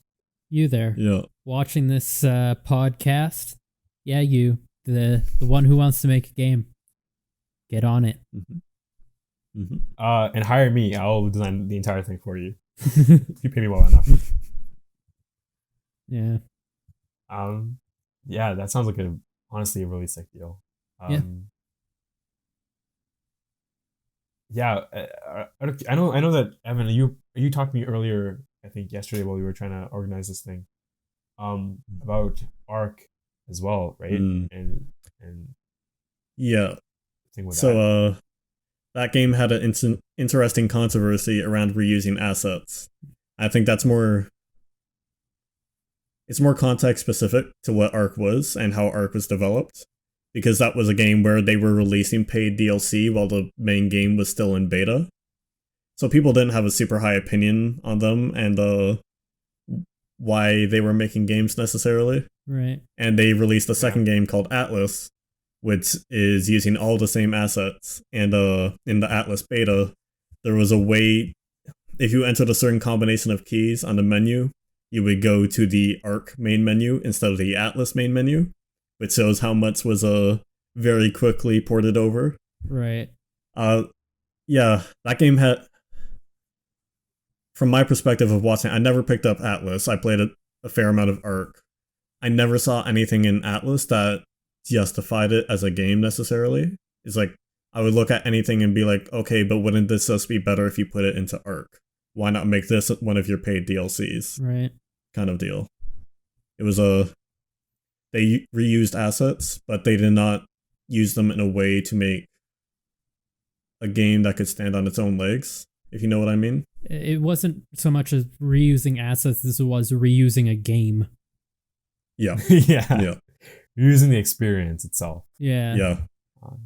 You there?
Yeah.
Watching this podcast? Yeah, you, the one who wants to make a game. Get on it.
And hire me. I'll design the entire thing for you. If you pay me well enough.
Yeah.
Yeah, that sounds like honestly a really sick deal. Yeah, I know that Evan, you talked to me earlier, I think yesterday while we were trying to organize this thing. about Arc as well, right?
Mm.
And
Yeah.
thing with
So
that.
that game had an interesting controversy around reusing assets. I think that's more it's more context specific to what Arc was and how Arc was developed, because that was a game where they were releasing paid DLC while the main game was still in beta. So people didn't have a super high opinion on them and why they were making games necessarily.
Right.
And they released a second game called Atlas, which is using all the same assets. And in the Atlas beta, there was a way, if you entered a certain combination of keys on the menu, you would go to the Arc main menu instead of the Atlas main menu, which shows how much was very quickly ported over.
Right.
Yeah, that game had, from my perspective of watching, I never picked up Atlas. I played a fair amount of Arc. I never saw anything in Atlas that justified it as a game necessarily. It's like, I would look at anything and be like, okay, but wouldn't this just be better if you put it into Arc? Why not make this one of your paid DLCs?
Right.
Kind of deal. It was they reused assets, but they did not use them in a way to make a game that could stand on its own legs, if you know what I mean.
It wasn't so much as reusing assets as it was reusing a game.
Yeah.
Yeah. Using the experience itself.
Yeah.
Yeah.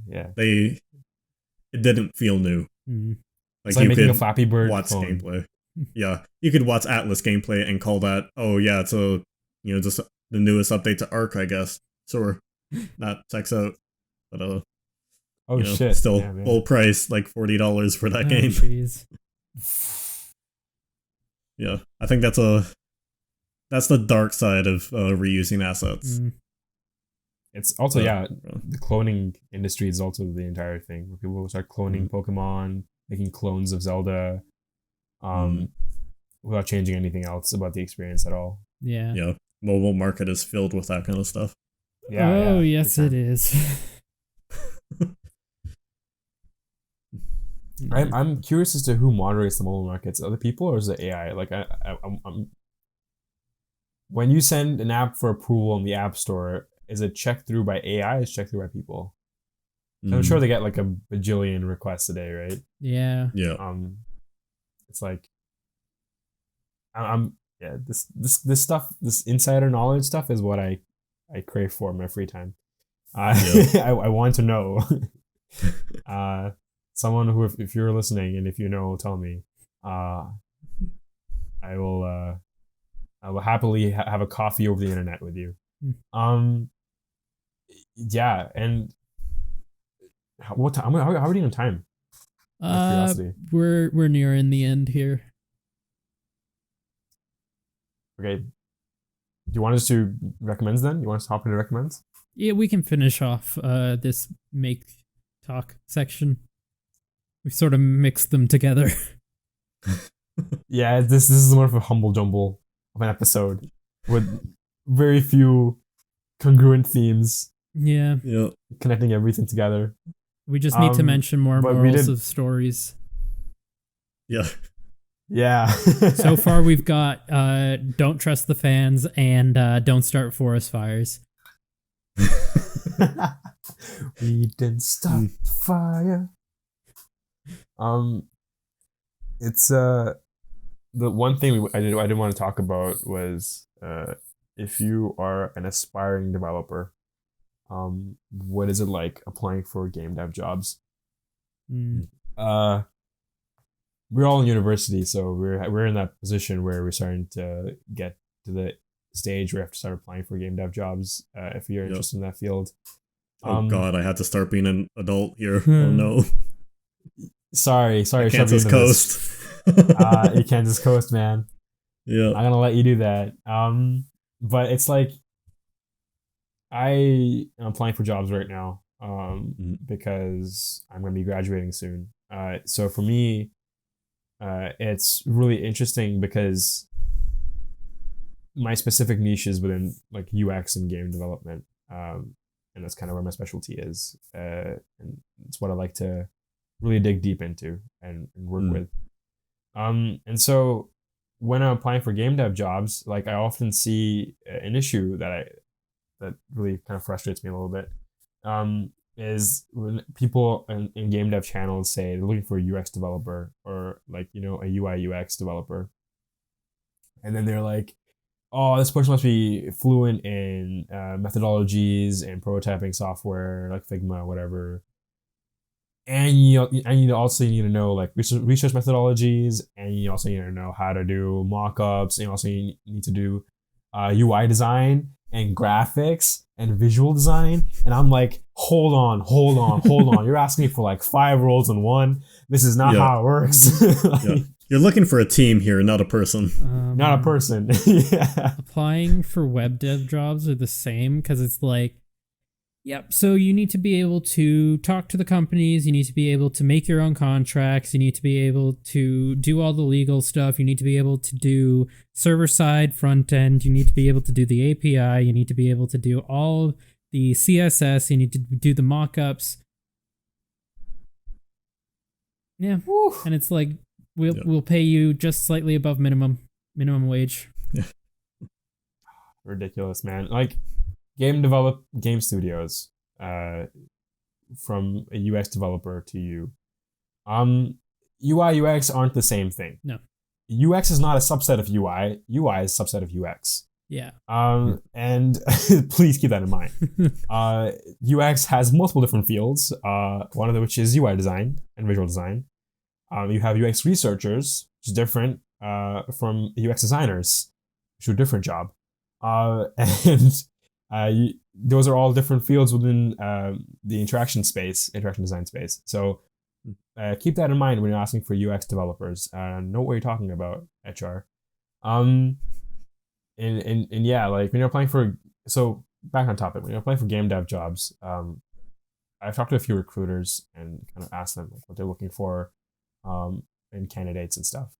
Yeah.
It didn't feel new.
Mm.
Like you making a Flappy Bird
watch
clone.
gameplay. Yeah, you could watch Atlas gameplay and call that, oh yeah, it's just the newest update to Arc, I guess. Sure, that checks out. But
oh shit,
still
yeah,
full price, like $40 for that game.
Geez.
Yeah, I think that's the dark side of reusing assets.
Mm.
It's also the cloning industry is also the entire thing where people will start cloning Pokemon, making clones of Zelda, without changing anything else about the experience at all.
Yeah.
Yeah, mobile market is filled with that kind of stuff.
Yeah.
Oh yes, it is.
I'm curious as to who moderates the mobile markets. Other people or is it AI? Like I'm when you send an app for approval in the App Store, is it checked through by AI? Or is it checked through by people? I'm sure they get like a bajillion requests a day, right?
Yeah.
Yeah.
It's like this stuff, this insider knowledge stuff is what I crave for in my free time. I want to know. Someone who, if you're listening and if you know, tell me. I will happily have a coffee over the internet with you. Yeah, and what time? How are we on time?
We're nearing the end here.
Okay. Do you want us to recommends then? You want us to hop into recommends?
Yeah, we can finish off this make talk section. We sort of mixed them together.
Yeah, this is more of a humble jumble of an episode with very few congruent themes.
Yeah.
Yeah.
Connecting everything together.
We just need to mention more morals of stories.
Yeah.
Yeah.
So far we've got don't trust the fans and don't start forest fires.
We didn't stop the fire. It's the one thing I didn't want to talk about was if you are an aspiring developer, what is it like applying for game dev jobs? We're all in university, so we're in that position where we're starting to get to the stage where we have to start applying for game dev jobs if you're interested in that field.
Oh God, I had to start being an adult here. Oh no.
Sorry,
Kansas Coast.
You Kansas Coast, man.
Yeah.
I'm not gonna let you do that. But it's like I am applying for jobs right now because I'm gonna be graduating soon. So for me, it's really interesting because my specific niche is within like UX and game development, and that's kind of where my specialty is, and it's what I like to really dig deep into and work with. And so when I'm applying for game dev jobs, like I often see an issue that really kind of frustrates me a little bit. Is when people in game dev channels say they're looking for a UX developer or like a UI UX developer, and then they're like, oh, this person must be fluent in methodologies and prototyping software like Figma, whatever. And you also need to know like research methodologies, and you also need to know how to do mockups, and you also need to do UI design and graphics and visual design. And I'm like, hold on. You're asking me for like 5 roles in one. This is not how it works. Like,
yeah. You're looking for a team here, not a person.
Not a person. Yeah.
Applying for web dev jobs are the same because it's like, yep, so you need to be able to talk to the companies, you need to be able to make your own contracts, you need to be able to do all the legal stuff, you need to be able to do server-side, front-end, you need to be able to do the API, you need to be able to do all the CSS, you need to do the mock-ups. Yeah,
Woo.
and it's like, we'll pay you just slightly above minimum wage.
Ridiculous, man. Like game studios, from a UX developer to you. UI UX aren't the same thing.
No.
UX is not a subset of UI. UI is a subset of UX.
Yeah.
And please keep that in mind. UX has multiple different fields. One of which is UI design and visual design. You have UX researchers, which is different from UX designers, which do a different job. And those are all different fields within the interaction design space. So keep that in mind when you're asking for UX developers. Know what you're talking about, HR. And yeah, like when you're applying back on topic, when you're applying for game dev jobs, I've talked to a few recruiters and kind of asked them like, what they're looking for in candidates and stuff.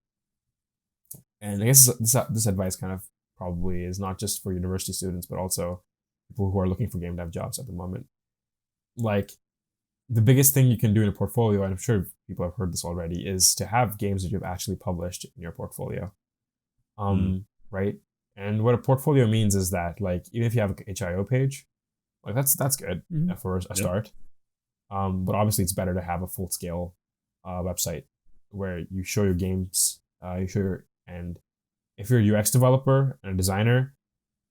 And I guess this advice kind of probably is not just for university students, but also people who are looking for game dev jobs at the moment. Like, the biggest thing you can do in a portfolio, and I'm sure people have heard this already, is to have games that you've actually published in your portfolio. Right? And what a portfolio means is that, like, even if you have an HIO page, like that's good for a start. But obviously it's better to have a full scale website where you show your games, and if you're a UX developer and a designer,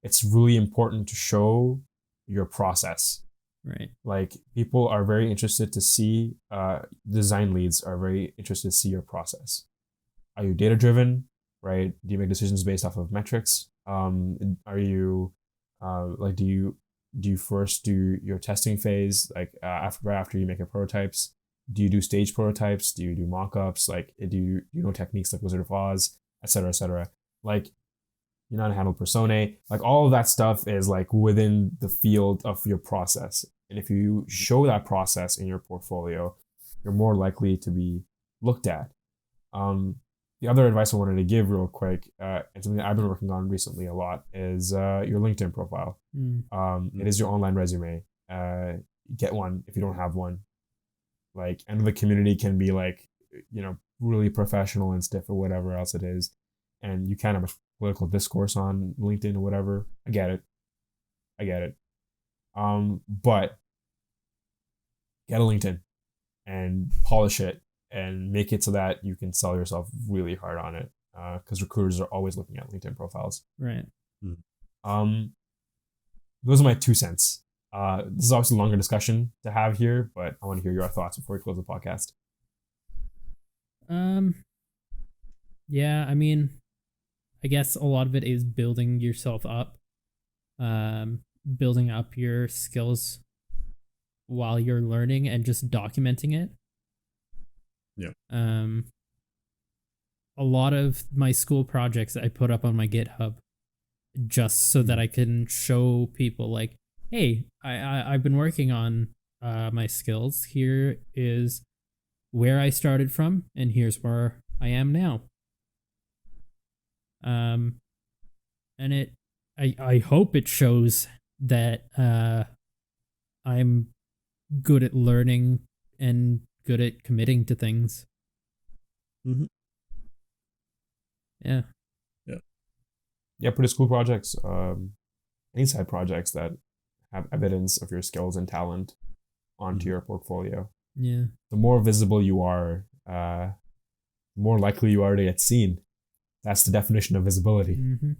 it's really important to show your process.
Right.
Like, people are very interested to see, design leads are very interested to see your process. Are you data driven, right? Do you make decisions based off of metrics? Are you, do you first do your testing phase, like right after you make your prototypes? Do you do stage prototypes? Do you do mock-ups? Like, do you know techniques like Wizard of Oz, etc., etc.? Like, you know how to handle personae. Like, all of that stuff is like within the field of your process. And if you show that process in your portfolio, you're more likely to be looked at. The other advice I wanted to give real quick, and something that I've been working on recently a lot, is your LinkedIn profile. It is your online resume. Get one if you don't have one. Like, and the community can be like, really professional and stiff or whatever else it is. And you can't have a political discourse on LinkedIn or whatever. I get it. But get a LinkedIn and polish it and make it so that you can sell yourself really hard on it. Because recruiters are always looking at LinkedIn profiles.
Right.
Those are my 2 cents. This is obviously a longer discussion to have here, but I want to hear your thoughts before we close the podcast.
Yeah, I mean, I guess a lot of it is building yourself up, building up your skills while you're learning and just documenting it.
Yeah.
A lot of my school projects I put up on my GitHub just so that I can show people like, hey, I've been working on my skills. Here is where I started from, and here's where I am now. And I hope it shows that I'm good at learning and good at committing to things.
Mm-hmm.
Yeah.
yeah, pretty school projects, any side projects that have evidence of your skills and talent onto your portfolio.
Yeah.
The more visible you are, the more likely you are to get seen. That's the definition of visibility.
Mm-hmm.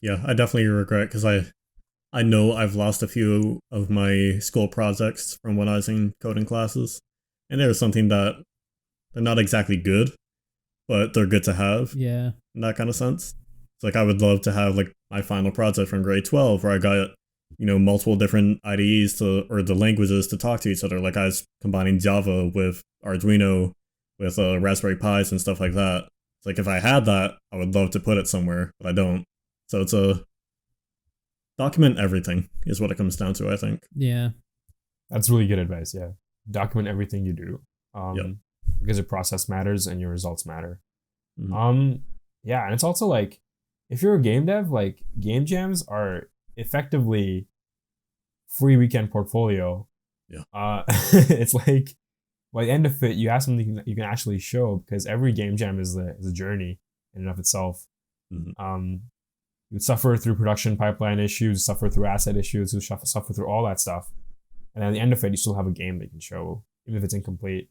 Yeah, I definitely regret because I know I've lost a few of my school projects from when I was in coding classes, and there was something that they're not exactly good, but they're good to have.
Yeah.
In that kind of sense. It's like I would love to have like my final project from grade 12 where I got, multiple different IDEs or the languages to talk to each other. Like I was combining Java with Arduino, with Raspberry Pis and stuff like that. It's like if I had that, I would love to put it somewhere, but I don't. So it's a document everything is what it comes down to, I think.
Yeah.
That's really good advice. Yeah, document everything you do,
Yep.
because your process matters and your results matter.
Mhm.
Yeah, and it's also like if you're a game dev, like game jams are effectively free weekend portfolio.
Yeah.
It's like by the end of it, you have something that you can actually show because every game jam is a journey in and of itself.
Mhm.
You suffer through production pipeline issues, suffer through asset issues, you suffer through all that stuff, and at the end of it, you still have a game that you can show, even if it's incomplete.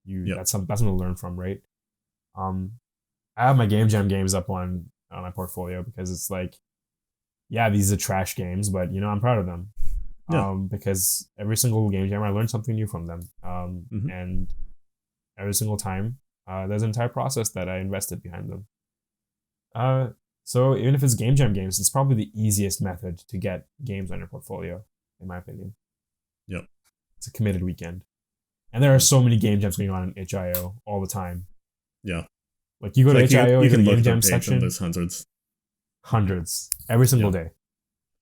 That's something to learn from, right? I have my game jam games up on my portfolio because it's like, yeah, these are trash games, but I'm proud of them.
Yeah.
Because every single game jam I learned something new from them.
Mhm.
And every single time, there's an entire process that I invested behind them. So even if it's game jam games, it's probably the easiest method to get games on your portfolio, in my opinion.
Yep.
It's a committed weekend. And there are so many game jams going on in HIO all the time.
Yeah.
Like you go to
Like
HIO,
you
to
can
the
look
game
at the
jam
page
section,
and there's
hundreds every single day.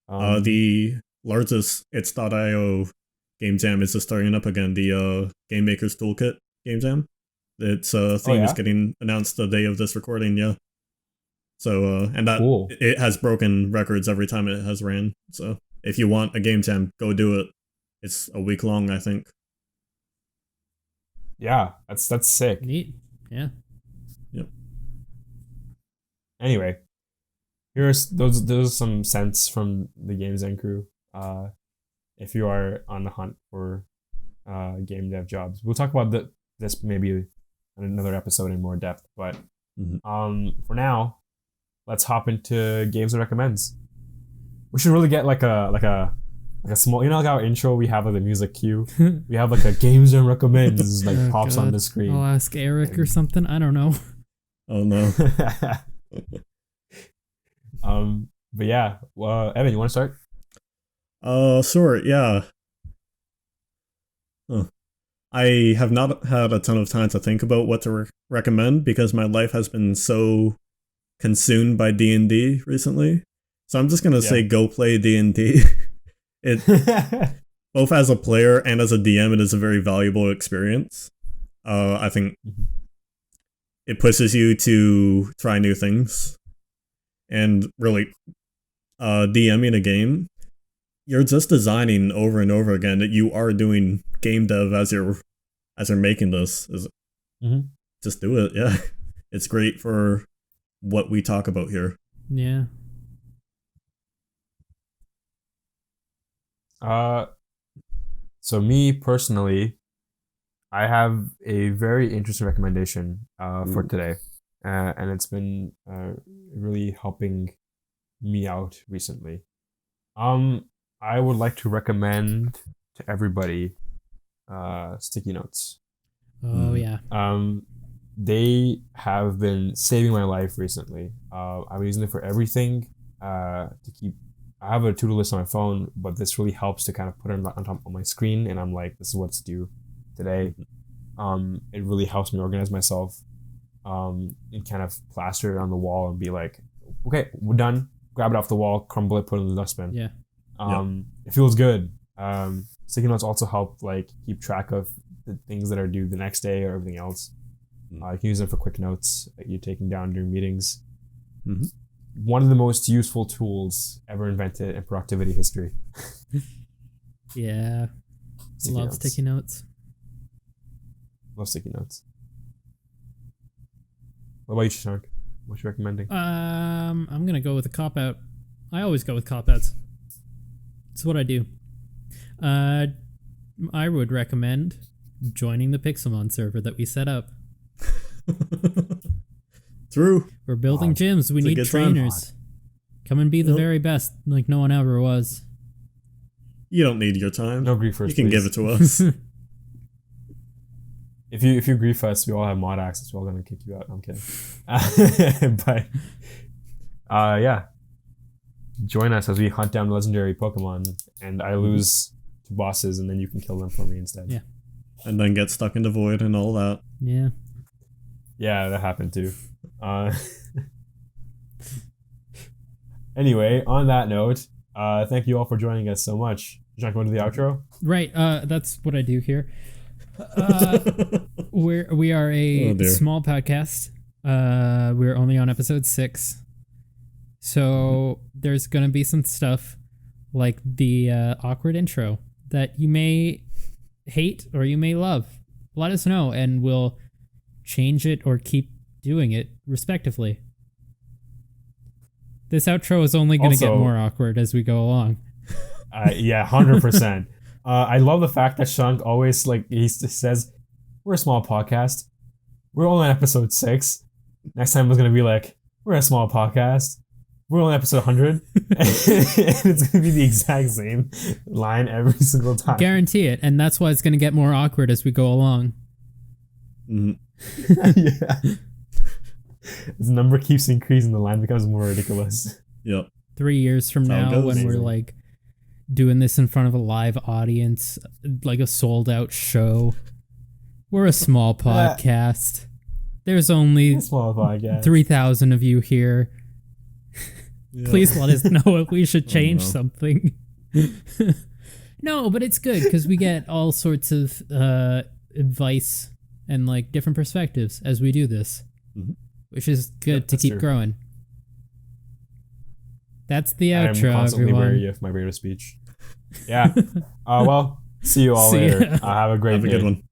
The largest It's.io game jam is just starting up again. The Game Maker's Toolkit game jam. Its theme is getting announced the day of this recording. Yeah. So and that
cool.
It has broken records every time it has ran. So if you want a game jam, go do it. It's a week long, I think.
Yeah, that's sick.
Neat. Yeah.
Yep.
Anyway, here's those some sense from the Games Zen crew. If you are on the hunt for game dev jobs, we'll talk about this maybe in another episode in more depth. But for now, let's hop into games and recommends. We should really get like a small, like our intro, we have like the music cue. We have like a games and recommends like pops on the screen.
I'll ask Eric or something. I don't know.
Oh no.
But yeah, Evan, you want to start?
Sure, yeah. I have not had a ton of time to think about what to recommend because my life has been so consumed by D&D recently. So I'm just gonna say go play D&D. It both as a player and as a DM, it is a very valuable experience. I think it pushes you to try new things, and really, DMing a game, you're just designing over and over again. That you are doing game dev as you're making this. Just do it. Yeah, it's great for what we talk about here.
Yeah.
So me personally, I have a very interesting recommendation for today, and it's been really helping me out recently. I would like to recommend to everybody sticky notes.
Oh yeah.
They have been saving my life recently. I'm using it for everything. To keep, I have a to-do list on my phone, but this really helps to kind of put it on top of my screen, and I'm like, this is what's due today. It really helps me organize myself, and kind of plaster it on the wall and be like, okay, we're done. Grab it off the wall, crumble it, put it in the dustbin.
Yeah.
It feels good. Sticky notes also help like keep track of the things that are due the next day or everything else. You can use them for quick notes that you're taking down during meetings. One of the most useful tools ever invented in productivity history.
Yeah. Love sticky notes.
Love sticky notes. What about you, Shashank? What you recommending?
I'm gonna go with a cop out. I always go with cop outs. It's what I do. I would recommend joining the Pixelmon server that we set up.
True.
We're building gyms. We
It's a
need
good time.
trainers. Come and be the
Yep.
very best, like no one ever was.
You don't need your time.
No grief first,
You can
please.
give it to us.
If you grief us, we all have mod access. We're all gonna kick you out. I'm kidding. But yeah, join us as we hunt down legendary Pokemon, and I lose to bosses, and then you can kill them for me instead.
Yeah.
And then get stuck in the void and all that.
Yeah.
Yeah, that happened too. Anyway, on that note, thank you all for joining us so much. Should I go to the outro?
Right. That's what I do here. We are a
Oh, dear.
small podcast. We're only on episode 6, so there's gonna be some stuff like the awkward intro that you may hate or you may love. Let us know, and we'll change it or keep doing it respectively. This outro is only gonna get
Also-
more awkward as we go along.
Yeah, 100%. I love the fact that Shunk always he says, "We're a small podcast. We're only on episode 6." Next time it's gonna be like, "We're a small podcast. We're only on episode 100," and it's gonna be the exact same line every single time.
Guarantee it, and that's why it's gonna get more awkward as we go along.
Mhm.
Yeah. As the number keeps increasing, the line becomes more ridiculous.
Yep.
3 years from
That's how it
now,
goes.
when we're
Amazing.
like doing this in front of a live audience, like a sold out show, we're a small podcast. There's only
Small podcast.
3,000 of you here.
Yeah.
Please let us know if we should change
no.
something. No, but it's good because we get all sorts of advice and like different perspectives as we do this,
Mhm.
which is good
Yep,
to
that's
keep
true.
growing. That's the
I'm
outro,
constantly
everyone.
wary of my rate of speech. Yeah. Well, see you all
See ya.
later. Have a great
Have a
day.
good one.